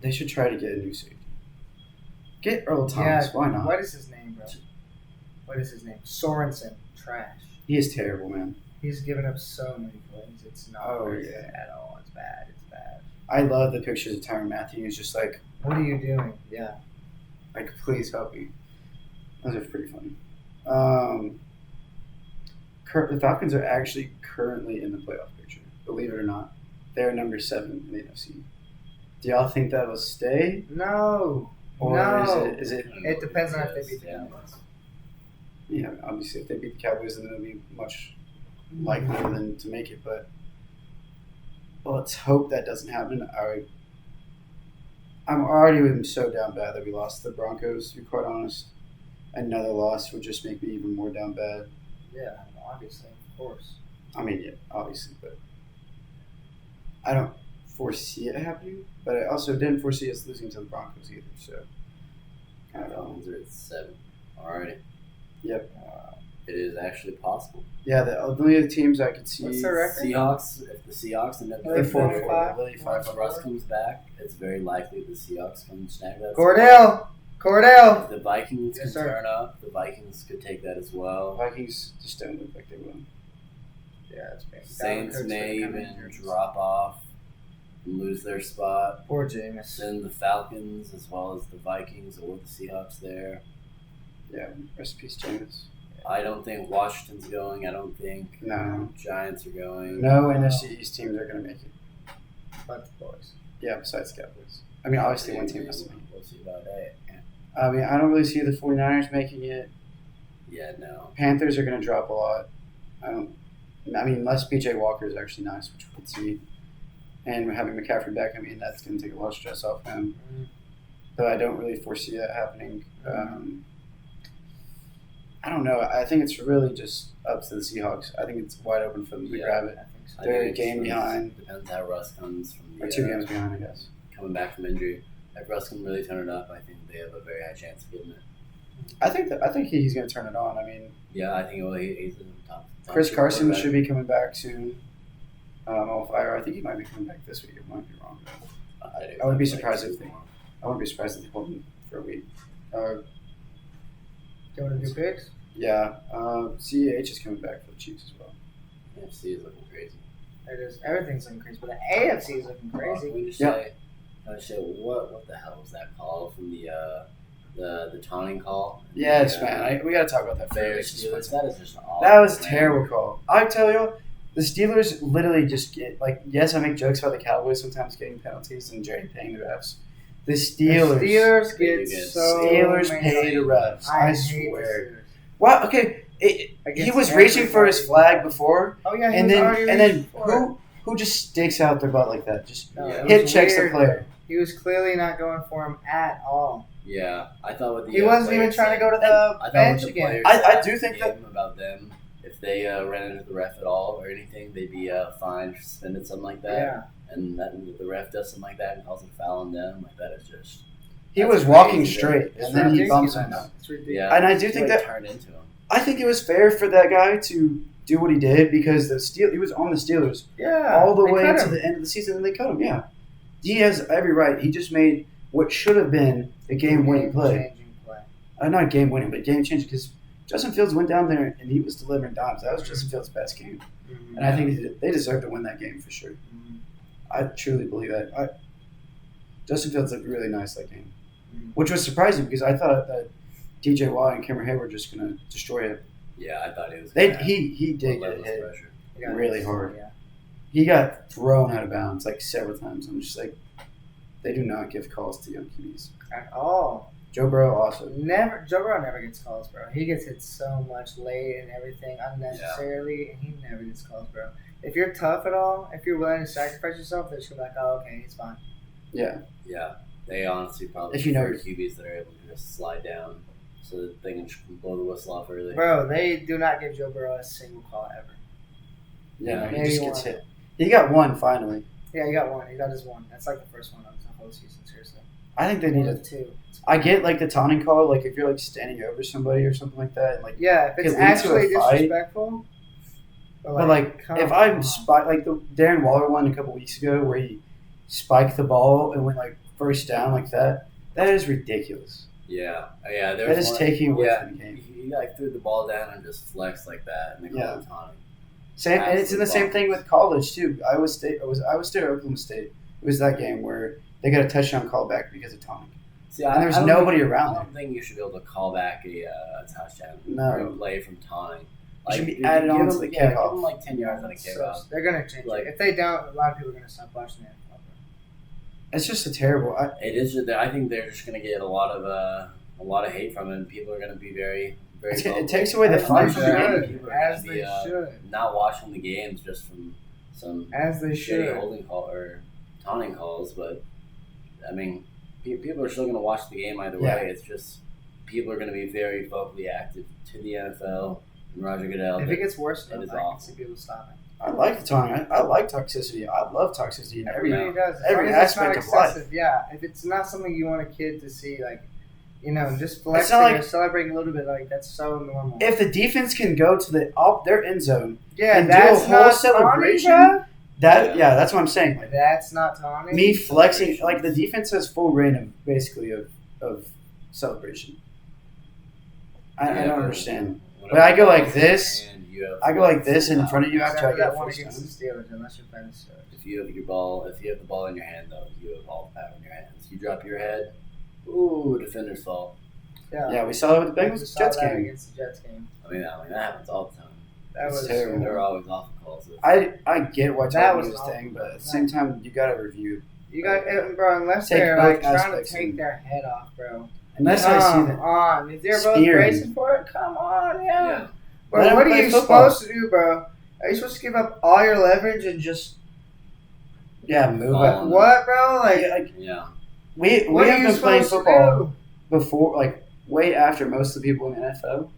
They should try to get a new safety. Get Earl Thomas. Why not? What is his name, bro? What is his name? Sorensen. Trash. He is terrible, man. He's given up so many plays. It's not Oh, worth yeah. it at all. It's bad. It's bad. I love the pictures of Tyrann Matthew. He's just like, What are you doing? Yeah. please help me. Those are pretty funny. The Falcons are actually currently in the playoff picture. Believe it or not, they're number 7 in the NFC. Do y'all think that'll stay, No. or No. is it? It depends on if they beat the Yeah. Cowboys. Yeah, obviously, if they beat the Cowboys, then it'll be much likelier than to make it. But let's hope that doesn't happen. I'm already so down bad that we lost to the Broncos. To be quite honest, another loss would just make me even more down bad. Yeah, obviously, of course. I mean, yeah, obviously, but I don't foresee it happening. But I also didn't foresee us losing to the Broncos either. So, Falcons are at 7 already. Yep. It is actually possible. Yeah, the only teams I could see. What's their record? Seahawks, if the Seahawks end up Are they They're 4-4. 4-5? Really 5 If Russ comes back, it's very likely the Seahawks come snag that. Cordell. spot. If the Vikings Yes, can sir. turn up, the Vikings could take that as well. Vikings just don't look like they will. Yeah, it's bad. Saints Dalvin may Cook's been even kinda injured. drop off and lose their spot. Poor Jameis. Send the Falcons as well as the Vikings or the Seahawks there. Yeah, rest in peace, Jameis. I don't think Washington's going. I don't think No. Giants are going. No NFC East teams are going to make it. But the boys. Yeah, besides the Cowboys. I mean, obviously one team has to make it. We'll see about that. I mean, I don't really see the 49ers making it. Yeah, no. Panthers are going to drop a lot. I mean, unless PJ Walker is actually nice, which we could see. And having McCaffrey back, I mean, that's going to take a lot of stress off him. Though I don't really foresee that happening. I don't know. I think it's really just up to the Seahawks. I think it's wide open for them to Yeah. grab it. I think so. I They're think a game it's- behind. Depends how Russ comes from Or the 2 games behind, I guess. coming back from injury. If Russ can really turn it up, I think they have a very high chance of getting it. I think he's going to turn it on. I mean, Yeah, I think he's in the top. Chris tier Carson quarterback. should be coming back soon. On fire. I think he might be coming back this week. I might be wrong. I wouldn't be surprised if they- I wouldn't be surprised if they hold him for a week. Do you want to do picks? Yeah. CEH is coming back for the Chiefs as well. NFC is looking crazy. It is. Everything's looking crazy, but the AFC is looking crazy. Can we just Yeah. say what the hell was that call from the taunting call? Yes, The, man. We got to talk about that Bears first. Steelers. That is just awful. That was a man. terrible call. I tell you, the Steelers literally just get yes, I make jokes about the Cowboys sometimes getting penalties and Jerry paying the refs. The Steelers, The Steelers They get get so Steelers many- pay the refs. I I hate swear. the Steelers. Wow. Okay. He Against was reaching for his everybody. flag before, Oh yeah, he and was already then reaching for it. who just sticks out their butt like that? Just No, Yeah. it hit was checks the weird. player. He was clearly not going for him at all. Yeah, I thought what the He wasn't even players trying to said- go to the I thought bench what the again. players I said do after think the that- game about them, if they ran into the ref at all or anything, they'd be fined, suspended, something like that. Yeah. And that the ref does something like that and calls a foul on them, like that is just He That's was walking crazy, straight, It's and then he bumps ridiculous. him. It's ridiculous. yeah. And I do it's think what it that- turned into him. I think it was fair for that guy to do what he did because he was on the Steelers all the way to the end of the season, and they cut him. Yeah, he has every right. He just made what should have been a game-winning play. Not a game-winning, but game-changing because Justin Fields went down there and he was delivering dimes. That was Justin Fields' best game, and I think they deserve to win that game for sure. I truly believe that. Justin Fields looked really nice that game, which was surprising because I thought that DJ Watt and Cameron Hayward were just going to destroy it. Yeah, I thought he was. He did get hit really hard. Yeah. He got thrown out of bounds like several times. I'm just like, they do not give calls to young QBs at all. Joe Burrow also Joe Burrow never gets calls, bro. He gets hit so much late and everything unnecessarily, and he never gets calls, bro. If you're tough at all, if you're willing to sacrifice yourself, they're just gonna be like, oh, okay, he's fine. Yeah. Yeah. They honestly probably prefer QBs that are able to just slide down so that they can blow the whistle off early. Bro, they do not give Joe Burrow a single call ever. Yeah, he just gets hit. He got one finally. Yeah, he got one. He got his one. That's like the first one of the whole season, seriously. I think they need two. I get like the taunting call, like if you're like standing over somebody or something like that. And, like yeah, if it's actually disrespectful. But like if I'm like the Darren Waller one a couple weeks ago where he spiked the ball and went like first down like that, that is ridiculous. Yeah. That is taking away from the game. He like threw the ball down and just flexed like that, and they called it taunting. Same, and it's in the same thing with college too. Iowa State or Oklahoma State. It was that game where they got a touchdown call back because of taunting. See, and there was nobody around. I don't think you should be able to call back a touchdown or a play from taunting. Like, should be added on to the kickoff. Give them like 10 yards on a kickoff. So they're gonna change it. If they don't, a lot of people are gonna stop watching the NFL. It's just a terrible. It is. I think they're just gonna get a lot of hate from it. And people are gonna be very. It takes away the fun from the game. People are gonna be not watching the games just from some holding call or taunting calls. But I mean, people are still going to watch the game either way. It's just people are going to be very vocally active to the NFL and Roger Goodell. If it gets worse, I can see people stopping. I like the taunting. I like toxicity. I love toxicity in every does. Every aspect of life. Yeah, if it's not something you want a kid to see, like. Just flexing or celebrating a little bit, like that's so normal. If the defense can go to their end zone, and that's do a whole celebration. Taunting, that's what I'm saying. Like, that's not taunting. Me flexing, like the defense has full reign of celebration. I don't understand. But I go like this. I go like this in front of you after I get one against the Steelers, unless you're playing the Steelers. If you have the ball in your hand, though, you have all the power in your hands. You drop your head. Ooh, defender's fault. Yeah, we saw it with the Bengals Jets game. Against the Jets game. I mean, that happens all the time. That was terrible. There are always awful calls. I get what that was thing, but at the same time, you got to review. You got, bro. Unless they're like trying to take their head off, bro. Unless I see that. If they're both bracing for it, come on, yeah. Bro, what are you supposed to do, bro? Are you supposed to give up all your leverage and just? Yeah, move up. What, bro? Yeah. We have been playing football before, like way after most of the people in the NFL.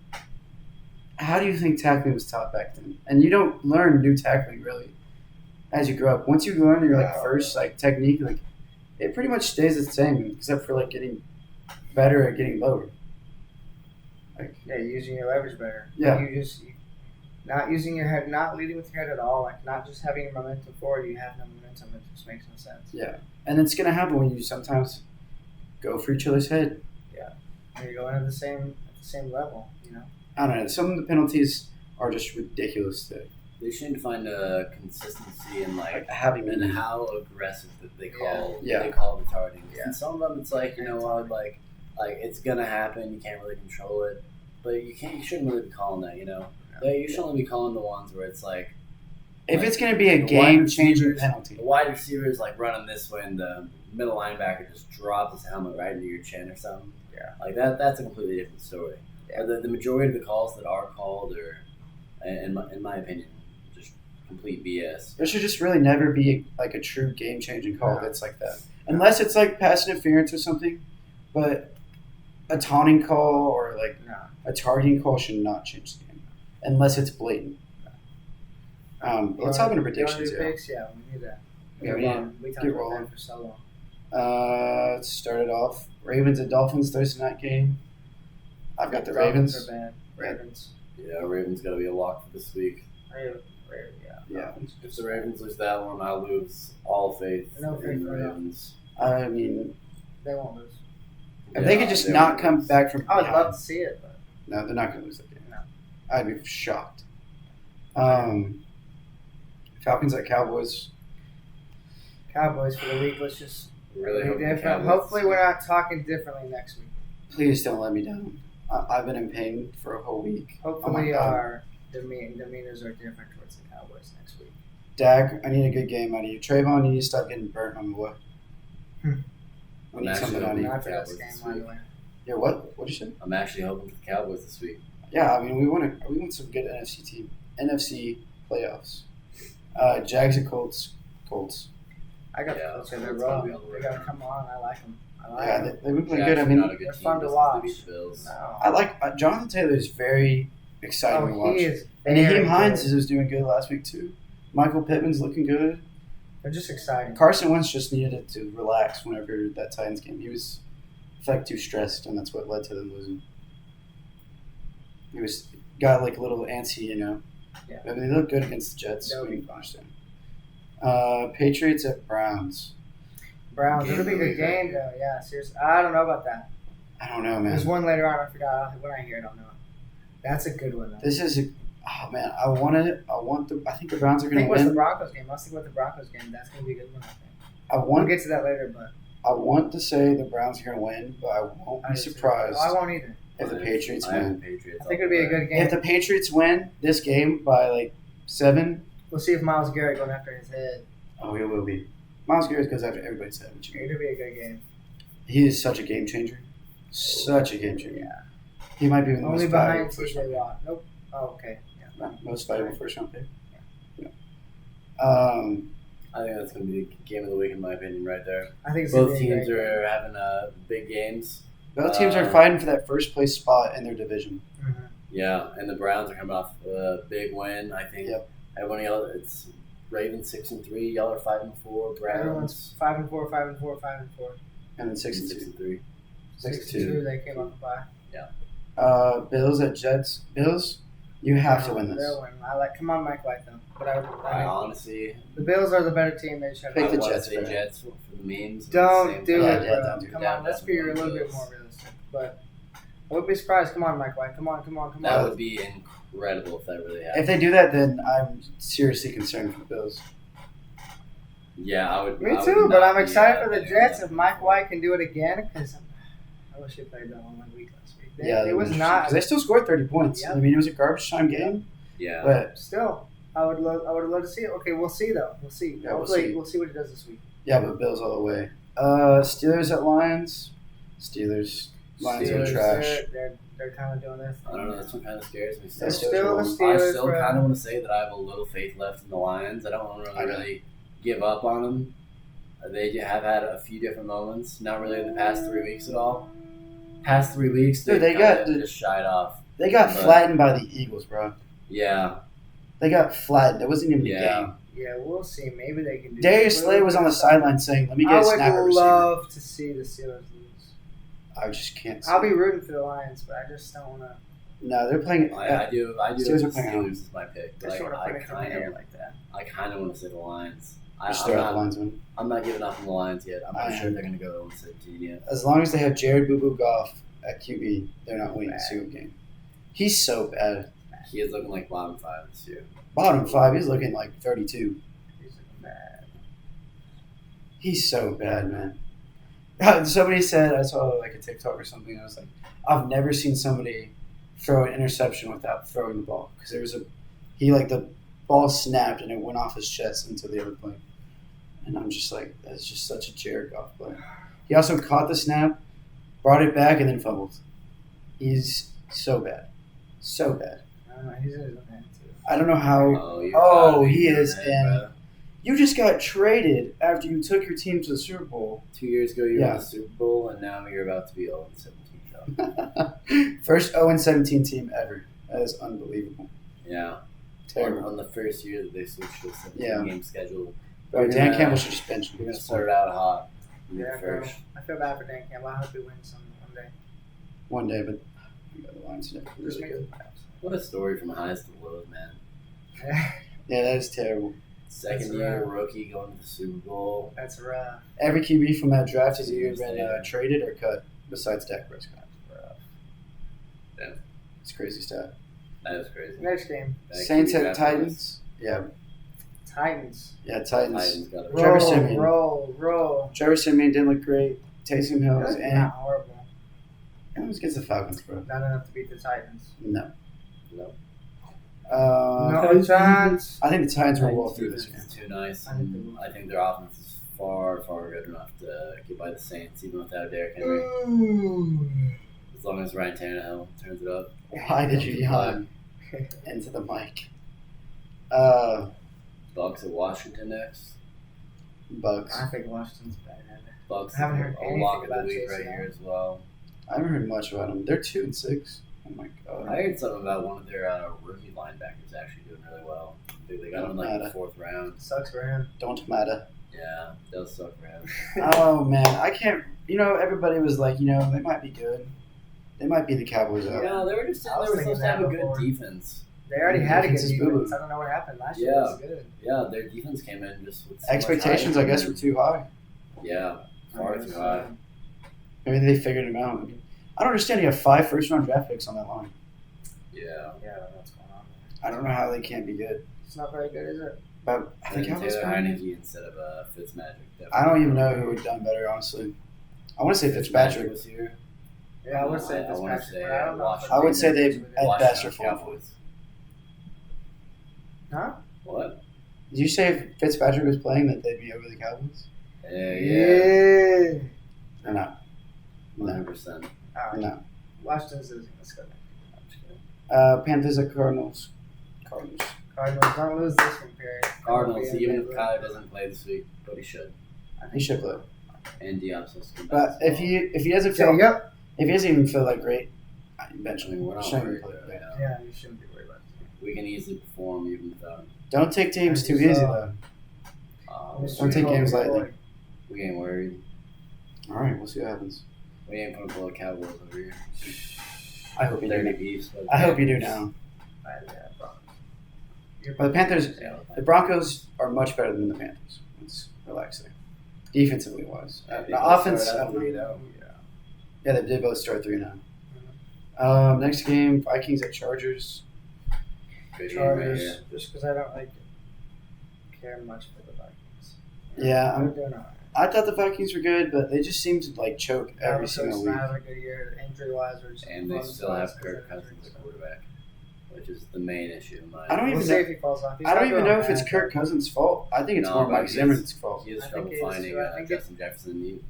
How do you think tackling was taught back then? And you don't learn new tackling really as you grow up. Once you learn your first technique, like it pretty much stays the same except for like getting better at getting lower. Using your leverage better. Yeah. Not using your head, not leading with your head at all, like not just having your momentum forward. You have no momentum. It just makes no sense. Yeah. And it's gonna happen when you sometimes go for each other's head. Yeah, and you're going at the same level. I don't know. Some of the penalties are just ridiculous. They seem to find a consistency in having and how aggressive that they call the targeting. Yeah. And some of them, it's like like it's gonna happen. You can't really control it, but you shouldn't really be calling that. You should only be calling the ones where it's like. If it's going to be a game-changing penalty. The wide receiver is running this way and the middle linebacker just drops his helmet right into your chin or something. Yeah. That's a completely different story. Yeah. But the majority of the calls that are called are, in my opinion, just complete BS. There should just really never be a true game-changing call that's like that. Unless it's pass interference or something. But a taunting call or a targeting call should not change the game. Unless it's blatant. Let's hop into predictions here. Yeah, we need that. We talked about that for so long. Let's start it off. Ravens and Dolphins Thursday night game. I've got the Ravens. Are bad. Ravens. Yeah, Ravens got to be a lock for this week. Yeah. If the Ravens lose that one, I'll lose all faith No faith in the for them. Ravens. I mean, They won't lose. if they could just not come back from I would behind. love to see it, but No, they're not going to lose that game. No. I'd be shocked. Falcons at Cowboys. Cowboys for the week. Let's just Really be hope the different. Cowboys Hopefully, we're not talking differently next week. Please don't let me down. I've been in pain for a whole week. Hopefully, God. our demeanors are different towards the Cowboys next week. Dak, I need a good game out of you. Trayvon, you need to stop getting burnt on the way. I need something out of you. Not for this Cowboys game, this by the week. way. Yeah, what? What'd you say? I'm actually hoping for the Cowboys this week. Yeah, I mean, we want some good NFC playoffs. Jags and Colts. I got Yeah, the Colts in that's their gonna row. be all the way They gotta around. come on. I like them. Yeah, they've been playing good. Jags I are mean, not a good they're team, fun to just watch. beat the Bills. No. I like Jonathan Taylor is very exciting to watch. He is. And very Naheem Hines good. was doing good last week too. Michael Pittman's looking good. They're just exciting. Carson Wentz just needed to relax whenever that Titans game. He was, I feel like, too stressed, and that's what led to them losing. He got like a little antsy, you know. Yeah. I mean, they look good against the Jets. They'll We be can understand. Patriots at Browns. Browns. Game It'll be a of the good week, game, though. Yeah, seriously. I don't know about that. I don't know, man. There's one later on. I forgot. When I hear it, I'll know. That's a good one, though. This is oh man, I think the Browns are I going think to it was the win. Broncos game. I was thinking about the Broncos game. That's going to be a good one, I think. I We'll want get to that later, but I want to say the Browns are going to win, but I won't be surprised I won't either. if the Patriots I have win. the Patriots I think all it'll be a the way. good game. If the Patriots win this game by like 7, We'll see if Myles Garrett going after his head. oh, he will be. Miles Garrett goes after everybody's head. It'll be a good game. He is such a game changer. Such a game changer. Yeah. He might be the Only most behind valuable first round TJ Watt. Nope. Oh, okay. Yeah. pick. Most valuable first round pick. Yeah. I think that's going to be the game of the week, in my opinion, right there. I think it's Both gonna be a teams great are having big games. Both teams are fighting for that first place spot in their division. game. Mhm. Yeah, and the Browns are coming off a big win. I think Yep. everyone else, it's Ravens 6-3, y'all are 5-4, Everyone's Browns 5-4, 5-4, 5-4. And then 6 and 2. 6-3. 6-2. They came off a bye. Bills at Jets. Bills, you have to win this. They'll win. Come on, Mike White, though. But I honestly, the Bills are the better team. They should Pick I the want to Jets, say bro. Jets for the memes. but Don't at the do same Yeah, it, time, yeah, bro. don't do Come that. on, let's be a little bit more realistic. But I would be surprised. Come on, Mike White. Come on. That would be incredible if that really happened. If they do that, then I'm seriously concerned for the Bills. Yeah, I would. Me I would too, but not I'm be, excited for the betting Jets on if that. Mike White can do it again. Because I wish he played that one week last week. It was not. because they still scored 30 points. Yep. I mean, it was a garbage time game, Yeah. but Still, I would have loved to see it. Okay, we'll see though. We'll see. Yeah, we'll Hopefully, see. we'll see what he does this week. yeah, but Bills all the way. Steelers at Lions. Lions are Steelers, trash. They're kind of doing this. I don't know. That's what kind of scares me. They're Still. still the I I Steelers. still bro. kind of want to say that I have a little faith left in the Lions. I don't want to I know. really give up on them. They have had a few different moments. Not really in the past 3 weeks at all. Past 3 weeks, Dude, they they got- just shied off. They got But- flattened by the Eagles, bro. Yeah, They got flattened. It wasn't even a Yeah. game. Yeah, we'll see. Maybe they can do. Darius that. Slay was on the sideline saying, "Let me get I a snap at would receiver." love to see the Steelers lose. I just can't. See I'll be it. rooting for the Lions, but I just don't want to. No, they're playing. I do. Steelers The are playing Steelers is my pick. They're But sort of I putting it in kind the air of, like that. I kind of want to say the Lions. Just I'm throw out not. the linesman. I'm not giving up on the Lions yet. I'm I not sure am. they're going to go 0-17 yet. As long as they have Jared Boo Boo Goff at QB, they're not winning a Bad. single game. He's so bad. He is looking like bottom 5 this year. Bottom 5, he's looking like 32. He's looking bad. He's so bad, man. Somebody said, I saw like a TikTok or something. I was like, I've never seen somebody throw an interception without throwing the ball because the ball snapped and it went off his chest into the other plane. And I'm just like, that's just such a Jared Goff play. He also caught the snap, brought it back, and then fumbled. He's so bad, so bad. I don't know. He's in his own head too. I don't know how. You've Oh, gotta be he is right, in. bro. You just got traded after you took your team to the Super Bowl. 2 years ago, you Yeah. won the Super Bowl, and now you're about to be 0-17. First 0-17 team ever. That is unbelievable. Yeah. Terrible. On the first year that they switched to a 17-game schedule. Bro, You're Dan gonna- Campbell should just bench him. You're going to start out hot. in Yeah, the bro. first. I feel bad for Dan Campbell. I hope he wins one day. One day, but the Lions are Just really make good. the playoffs. What a story from highs to lows, man. Yeah, that is terrible. Second year rookie going to the Super Bowl. That's rough. Every QB from that draft has either been traded or cut, besides Dak Prescott. Yeah. It's a crazy stat. That was crazy. Next game. Saints at Titans. Yeah. Titans. Yeah, Titans. Titans got it. Trevor Siemian. Roll. Trevor Siemian didn't look great. Taysom Hill That's and not horrible. it was against the Falcons, bro. Not enough to beat the Titans. No. No. No chance. I think the Titans will roll through this game. Is too nice. I think they will. I think their offense is far good enough to get by the Saints, even without Derrick Henry. As long as Ryan Tannehill turns it up. Why did you yawn into the mic? Bucks at Washington next. Bucks. I think Washington's bad. Bucks I haven't heard a anything lock of the about week Chase right Young. here as well. I haven't heard much about them. They're 2-6. Oh my god. I heard something about one of their rookie linebackers actually doing really well. They got him in like the 4th round. Sucks for him. Don't matter. Yeah, it does suck for him. Oh man, I can't. Everybody was like, they might be good. They might be the Cowboys out. Yeah, they were just I was they were supposed to have a thinking good that before. defense. They already had a good Defense is defense. boo-boo. I don't know what happened last year. It was good. Yeah, their defense came in just with so much Expectations, hype. I guess, were too high. Yeah, far too high. Maybe they figured him out. I don't understand. You have 5 first-round draft picks on that line. Yeah. Yeah, I don't know what's going on there. I don't know how they can't be good. It's not very good, is it? But I think And Cowboys. Taylor Heineke instead of Fitzmagic. I don't even know who would have done better, honestly. I want to say Fitzpatrick. was here. Yeah, I would say I wanna Fitzpatrick, say, but I don't know. Washington. I would say they Did at best are Washington 4-4. Cowboys. Huh? What? you say if Fitzpatrick was playing that they'd be over the Cowboys? Yeah. Or not? No. 100%. All right. No. Washington's losing. Let's go. I'm just kidding. Panthers at Cardinals. Cardinals, don't lose this one, period. Cardinals, Don't be even a if big Kyler doesn't play this week, but he should. He should play. And Diop's supposed to come back But as if well. he doesn't So, feel yep. if he doesn't even feel like great, eventually We're not shouldn't worried play. about it. Yeah, you shouldn't be worried about it. We can easily perform even without him. Don't take teams too I just easy saw- though. Don't take games lightly. We ain't worried. All right, we'll see what happens. We ain't putting below Cowboys over here. I hope you Dirty do. beefs. I hope you do now. But the Panthers, the Broncos are much better than the Panthers. Let's relax there. Defensively wise, the offense. Yeah, they did both start 3-0. Next game, Vikings at Chargers. Good game right Chargers, here. just because I don't care much for the Vikings. Yeah, They're doing all right. I thought the Vikings were good, but they just seem to choke every single week. Having a good year, injury-wise, And they still have Kirk Cousins at quarterback, which is the main issue in my I don't We'll even see know. if he falls off. He's I don't not even doing know if it's bad. Kirk Cousins' fault. I think it's No, more but Mike Zimmerman's fault. He has I trouble think it is, finding too. I think Justin Jefferson.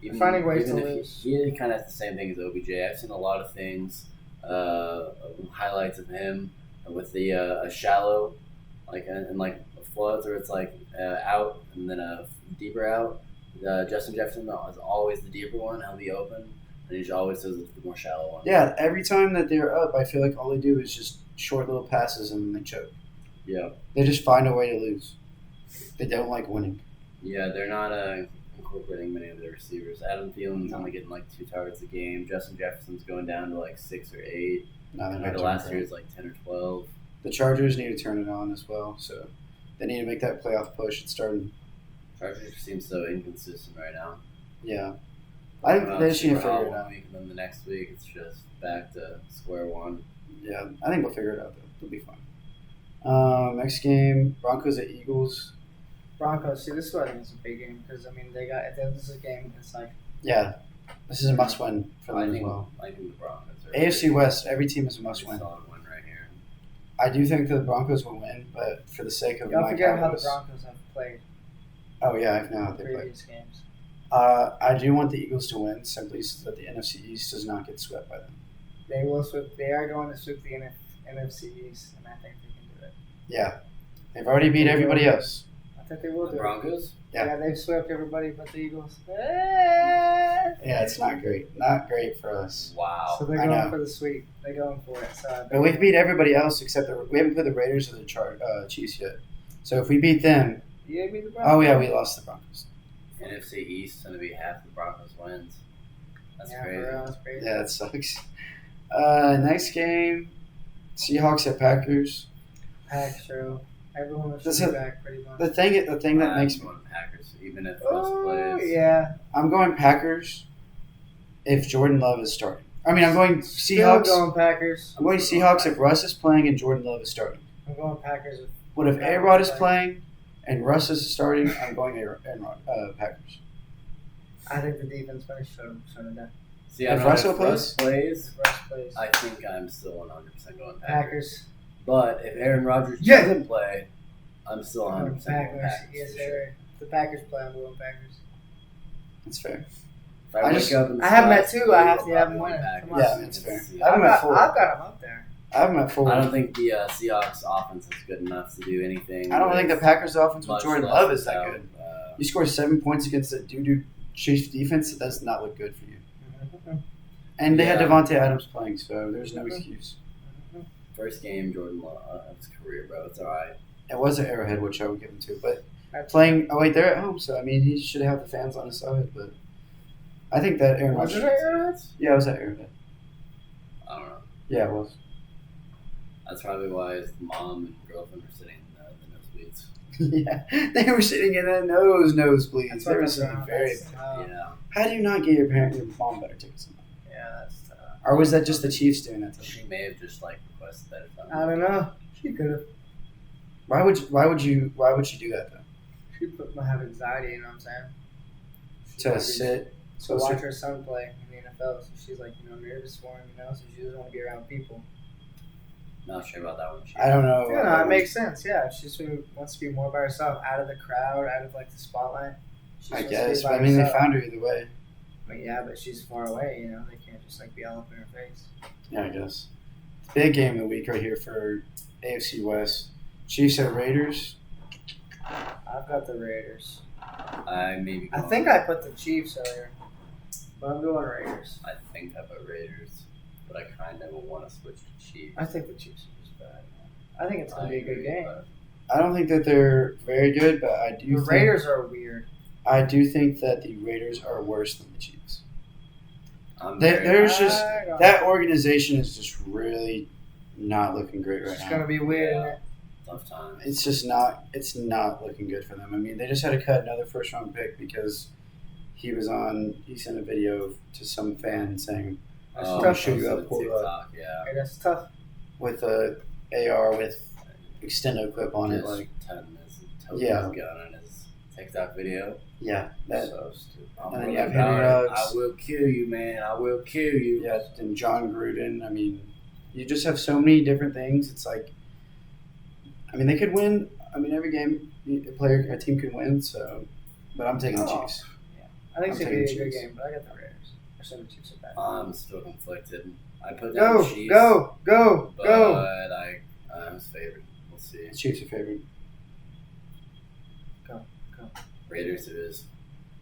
Even, Finding ways even to if lose. He kind of has the same thing as OBJ. I've seen a lot of things, highlights of him with the a shallow, and floods, where it's out and then a deeper out. Justin Jefferson is always the deeper one. He'll be open, and he always does the more shallow one. Yeah, every time that they're up, I feel like all they do is just short little passes and they choke. Yeah. They just find a way to lose. They don't like winning. Yeah, they're not incorporating many of their receivers. Adam Thielen's only getting 2 targets a game. Justin Jefferson's going down to 6 or 8. No, they're Compared not to doing last that. year's 10 or 12. The Chargers need to turn it on as well, so they need to make that playoff push. It's starting. Chargers seem so inconsistent right now. Yeah, I think they should Super figure hot it out. 1 week, and then the next week it's just back to square one. Yeah, I think they'll figure it out though. They'll be fine. Next game, Broncos at Eagles. Broncos. See, this is what I think is a big game because they got. If this is a game, it's Yeah, this is a must-win for them I as think well. the Broncos are AFC West, every team is a a must-win. solid win right here. I do think the Broncos will win, but for the sake of y'all my forget how the Cowboys. Broncos have played Oh yeah, I know how they play. previous games. I do want the Eagles to win simply so that the NFC East does not get swept by them. They will sweep. They are going to sweep the NFC East, and I think they can do it. Yeah, they've already beat everybody else. I think they will The do Broncos? it. Yeah. Yeah, they've swept everybody but the Eagles. Yeah, it's not great. Not great for us. Wow. So they're I going know. for the sweep. They're going for it. So But we've beat everybody else except we haven't put the Raiders or the Chiefs yet. So if we beat them, You gave me the Broncos. oh yeah, we lost the Broncos. NFC East going to be half the Broncos wins. That's Yeah, crazy. for real, that's crazy. Yeah, that sucks. Next game, Seahawks at Packers. Pack show. Everyone This should be is- back pretty much. The thing that makes I'm me, going Packers, even if Russ plays. Yeah. I'm going Packers if Jordan Love is starting. I mean, I'm going Still Seahawks. going Packers. I'm going Seahawks if Russ is playing and Jordan Love is starting. I'm going Packers. But if Packers A-Rod is playing. playing and Russ is starting, I'm going Packers. I think the defense might shut it down. See, I If don't know Russell if Russ plays, If Russ plays. I think I'm still 100% going Packers. Packers. But if Aaron Rodgers Yeah. doesn't play, I'm still 100% going Packers. Packers. Yes, for sir. sure. If the Packers play, I'm going Packers. That's fair. If I I wake just- up and I have them start at 2. blue, I have I'm to have them going winning. Packers. Come on. Yeah, that's fair. See, I have them at 4. I've got them up there. I have them at 4. I don't think the Seahawks offense is good enough to do anything. I don't think the Packers offense with much Jordan less Love is that without, good. You score 7 points against the doo-doo Chiefs defense, that does not look good for you. And they had Yeah. Devontae Adams playing, so there's no excuse. First game, Jordan Love of his career, bro. It's all right. It was an Arrowhead, which I would give him to, but playing. Oh wait, they're at home, so I mean he should have the fans on his side. But I think that Aaron Was Rodgers. it Arrowhead? Yeah, it was at Arrowhead. I don't know. Yeah, it was. That's probably why his mom and girlfriend are sitting in the nosebleeds. Yeah, they were sitting in the nosebleeds. That's They what were I'm sitting saying. very. Yeah. How do you not get your mom better tickets? Yeah, that's tough. Or was that just the Chiefs doing that to them? She may have just requested that or something. I don't know. She could have. Why would she do that though? She might have anxiety, you know what I'm saying? She To might be- sit To closer. watch her son play in the NFL, so she's like, nervous for him, so she doesn't want to be around people. Not sure about that one. I don't know. Yeah, no, it makes sense. Yeah, she just wants to be more by herself, out of the crowd, out of the spotlight. She I just wants to be guess. by But, I mean, they herself. found her either way. I mean, yeah, but she's far away. They can't just be all up in her face. Yeah, I guess. Big game of the week right here for AFC West. Chiefs at Raiders. I've got the Raiders. I maybe. I think I put the Chiefs earlier, but I'm going Raiders. I think I put Raiders, but I kind of want to switch to Chiefs. I think the Chiefs are just bad. I think it's gonna be a good agree, game. but I don't think that they're very good, but I do The think Raiders are weird. I do think that the Raiders are worse than the Chiefs. I'm They- very- there's just I don't- that organization is just really not looking great It's right just now. gonna be weird. Yeah. Isn't it? tough time. It's just not. It's not looking good for them. I mean, they just had to cut another first round pick because he sent a video to some fan saying Oh, tough. shoot you posted up, to pull it up TikTok, yeah. Hey, that's tough. with a AR with extendo clip on it. Just Like, telling his token Yeah. gun in his TikTok video. yeah, that. So stupid. I'm And then really you have about Henry it. Ruggs. I will kill you, man. I will kill you. Yeah, and John Gruden. I mean, you just have so many different things. It's like, I mean, they could win. I mean, every game a team can win. So, but I'm taking the Oh. Chiefs. I think I'm it's gonna be a taking good Chiefs. game, but I got the Raiders. I said the Chiefs are bad. I'm still conflicted. I put down Go, Chiefs, go, but go. I'm his favorite. We'll see. The Chiefs are favored. Raiders it is.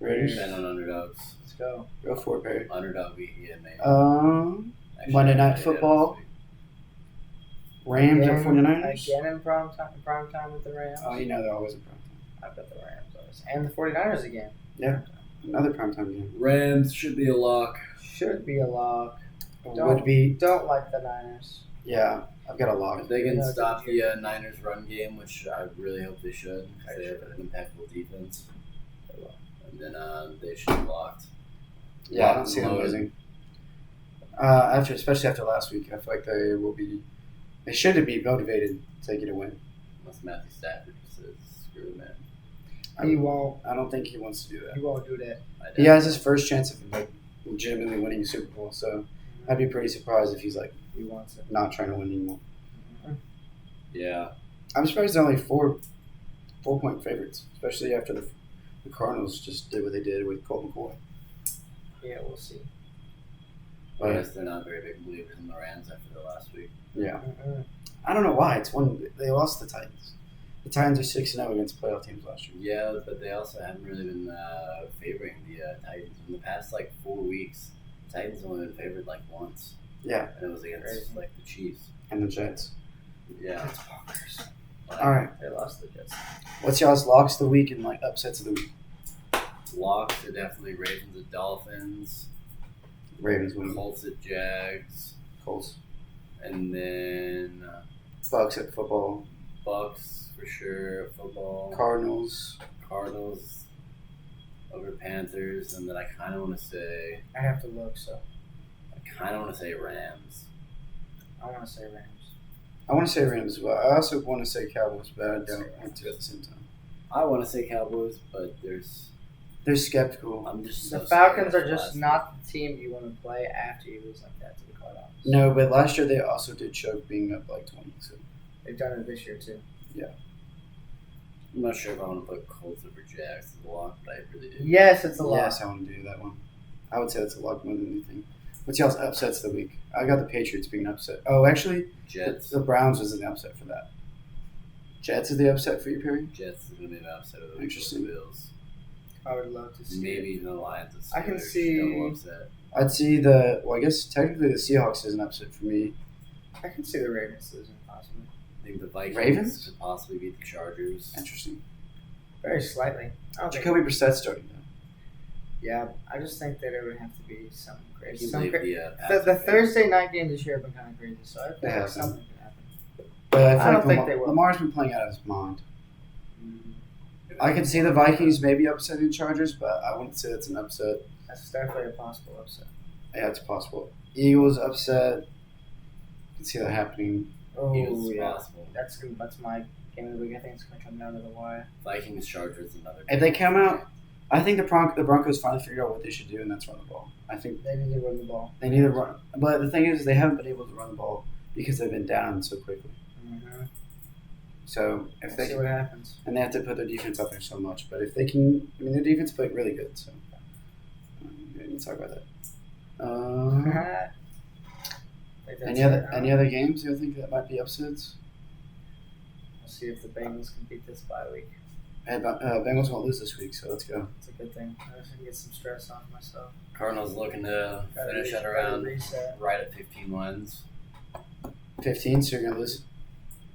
Raiders. Bet on underdogs. Let's go. Go for it, Barry. Underdog beat yeah, maybe. Monday Actually, I Night did it Football. this week. Rams or 49ers. Again in prime time with the Rams. Oh, you know they're always a prime I've got the Rams always. And the 49ers again. time. Another primetime game. Rams should be a lock. Should be a lock. Would be. Don't like the Niners. Yeah, I've got a If lock. they can Yeah, stop good. the Niners run game, which I really hope they should, because they have an impeccable defense. And then they should be locked. Yeah, I don't see them Loaded. losing. Especially after last week, I feel like they will be. They should be motivated to get a win. Unless Matthew Stafford says, screw it, man. He won't. I don't think he wants to do that. He won't do that. He has his first chance of legitimately winning a Super Bowl, so I'd be pretty surprised if he's He wants it. not trying to win anymore. Yeah. I'm surprised they're only 4-point favorites, especially after the Cardinals just did what they did with Colt McCoy. Yeah, we'll see. I guess they're not very big believers in the Rams after the last week. Yeah, Mm-mm. I don't know why. They lost the Titans. The Titans are 6-0 against playoff teams last year. Yeah, but they also haven't really been favoring the Titans. In the past, 4 weeks, the Titans have only been favored once. Yeah, And it was against, Crazy. the Chiefs. and the Jets. Yeah. That's bonkers. All right, They lost the Jets. what's y'all's locks of the week and upsets of the week? Locks are definitely Ravens at Dolphins, Ravens winning. Colts at Jags, Colts. and then Bucks at football. Bucks for sure. Football. Cardinals. Cardinals over Panthers, and then I kind of want to say I have to look, so Rams. I want to say Rams. I want to say Rams as well. I also want to say Cowboys, but I don't want to at the same time. I want to say Cowboys, but They're skeptical. I'm just The so Falcons scared are of just last not the team you want to play after you lose like that to the Cardinals. No, but last year they also did choke being up like 20. So They've done it this year too. I'm not sure if I want to put Colts over Jags as a lock, but I really do. Yes, it's a lot. yes, I want to do that one. I would say that's a lot more than anything. What's y'all's upsets of the week? I got the Patriots being an upset. Oh, actually, Jets. the Browns was an upset for that. Jets is the upset for you, Perry? Jets is going to be an upset of the week. Interesting. The Bills. I would love to see. Maybe even the Lions. I can Steelers, see- double upset. I'd see the. Well, I guess technically the Seahawks is an upset for me. I can see the Ravens losing possibly. I think the Vikings Ravens? could possibly beat the Chargers. Interesting. Very slightly. I don't think- Jacoby Brissett's starting though. Yeah, I just think that it would have to be something I crazy. can Some believe cra- the the Pats are Thursday night game this year have been kind of crazy, so I They feel like have something could happen. But I, I feel don't like think they will. Lamar's been playing out of his mind. favored. I can see the Vikings maybe upsetting the Chargers, but I wouldn't say it's an upset. That's definitely a possible upset. Yeah, it's possible. Eagles upset. I can see that happening. Oh Eagles is yeah, possible. that's my game of the week. I think it's going to come down to the wire. Vikings, Chargers, another. If they come out, I think the Broncos finally figured out what they should do, and that's run the ball. I think They need to run the ball. they need to run. But the thing is, they haven't been able to run the ball because they've been down so quickly. Mm-hmm. So if Let's they see can, what happens. and they have to put their defense out there so much. But if they can, I mean, their defense played really good. So we didn't talk about that. Any other games you think that might be upsets? We'll see if the Bengals can beat this bye week. Bengals won't lose this week, so let's go. It's a good thing. I just can get some stress off myself. Cardinals looking to finish at Gotta around reset. right at 15 wins. 15, so you're gonna lose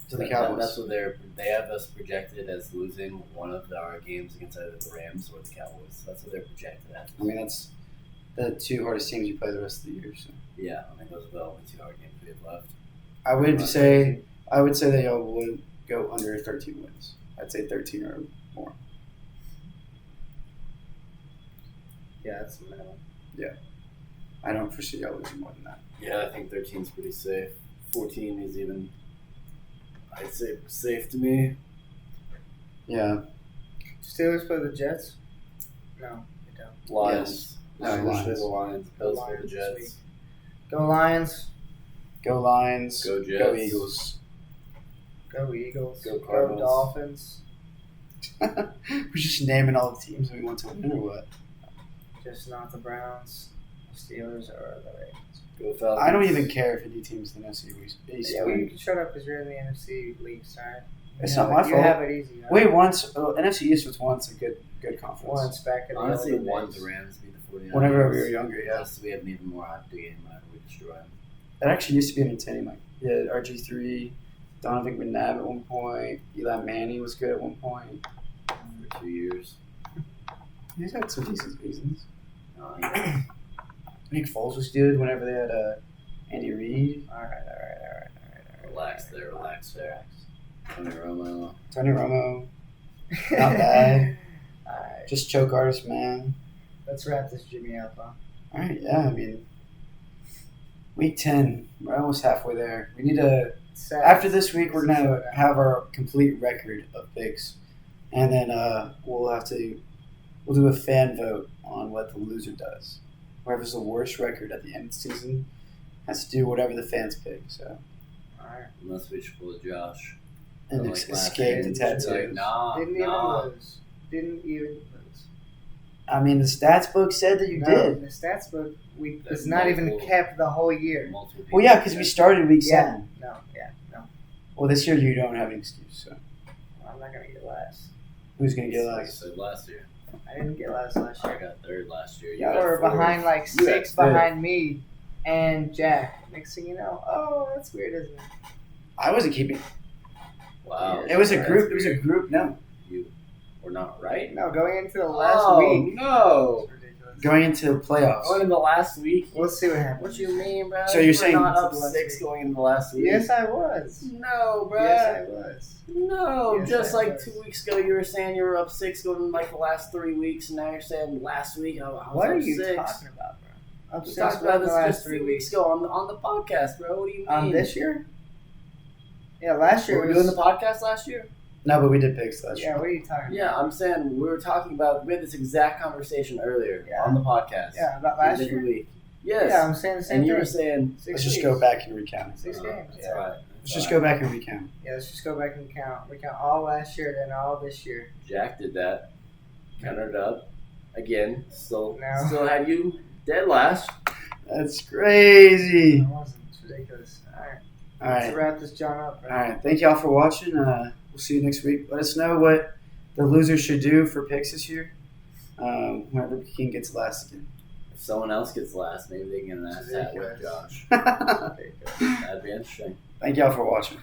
to the Cowboys. That's what they have us projected as losing one of our games against either the Rams or the Cowboys. That's what they're projected at. I mean, that's the two hardest teams you play the rest of the year. So Yeah, I think those are the only 2 hard games we have left. I would say they all would go under 13 wins. I'd say 13 or more. Yeah, that's the minimum. I don't foresee y'all losing more than that. Yeah, I think 13 is pretty safe. 14 is even, I'd say, safe to me. Yeah. Steelers play the Jets? No, they don't. Lions. No, Steelers Lions. play the Lions. Bills play the Lions this Jets. week. Go Lions. Go Lions. Go Jets. Go Eagles. Go Eagles. Go Cardinals. Dolphins. We're just naming all the teams we want to win or what? Just not the Browns, the Steelers, or the Ravens. Go Falcons. I don't even care if any team's in the NFC East. Yeah, well, you can shut up because you're in the NFC league, sorry. It's not my You fault. have it easy. Right? Wait, NFC East was once a good conference. Once back in the Honestly, olden one days. the Rams beat the 49ers. Whenever we were younger, yeah. Yes, we have an even more hype to game whenever we destroy them. It actually used to be entertaining. Like, yeah, RG3, Donovan McNabb at one point, Eli Manning was good at one point. For 2 years. He's had some decent seasons. Yeah. Nick Foles was good whenever they had Andy Reid, All right. Relax there. Tony Romo. Tony Romo. Not bad. All right. Just choke artist, man. Let's wrap this Jimmy up, huh? All right, yeah, I mean, week 10, we're almost halfway there. We need to, after this week, we're going to have our complete record of picks. And then we'll do a fan vote on what the loser does. Whoever's the worst record at the end of the season has to do whatever the fans pick. So, All right. Unless we should pull a Josh. and Like last escape the game, tattoos. like, nah. Didn't even lose. I mean, the stats book said that you No, did. The stats book we There's was not even multiple- kept the whole year. Multiple Well, yeah, people because we said- started week Yeah. 7. No. Well, this year you don't have an excuse. So, I'm not gonna get last. who's going to get Like I last? said last year. I didn't get last I year. got third last year. You Y'all got were fourth. behind like You had 6 fifth. behind me and Jack. Next thing you know, oh, that's weird, isn't it? I wasn't keeping. Wow. It was a That's group. It was a weird. group. No. You were not right. No, going into the last Oh, week. no. It's ridiculous. going into the playoffs. Going into the last week. We'll see what happens. What you mean, bro? So you're You were saying not up it's the last 6 week. going into the last week? Yes, I was. No, bro. Yes, I was. No, Yes, just I like was. 2 weeks ago, you were saying you were up 6 going in like the last 3 weeks, and now you're saying last week I was What up are you 6. talking about, bro? I'm We six talked about the this last just 3 3 weeks ago on the podcast, bro. What do you mean? This year? Yeah, last year Were we was doing the podcast last year? No, but we did picks last Yeah, year. what are you talking Yeah, about? I'm saying we were talking about. We had this exact conversation earlier Yeah. on the podcast. Yeah, about A last different year. week. Yes. Yeah, I'm saying the same and you thing. were saying 6 Let's just weeks. go back and recount. 6 games. That's Yeah. all right. Let's just go back and recount. Yeah, let's just go back and count. We count all last year, then all this year. Jack did that. Countered up again. Still No. had you dead last. That's crazy. It wasn't. It's ridiculous. All right. All Let's right. wrap this John up. All right. Thank y'all for watching. We'll see you next week. Let us know what the losers should do for picks this year. Whenever King gets last again. If someone else gets last, maybe they can ask that with Ridiculous. Josh. That'd be interesting. Thank y'all for watching.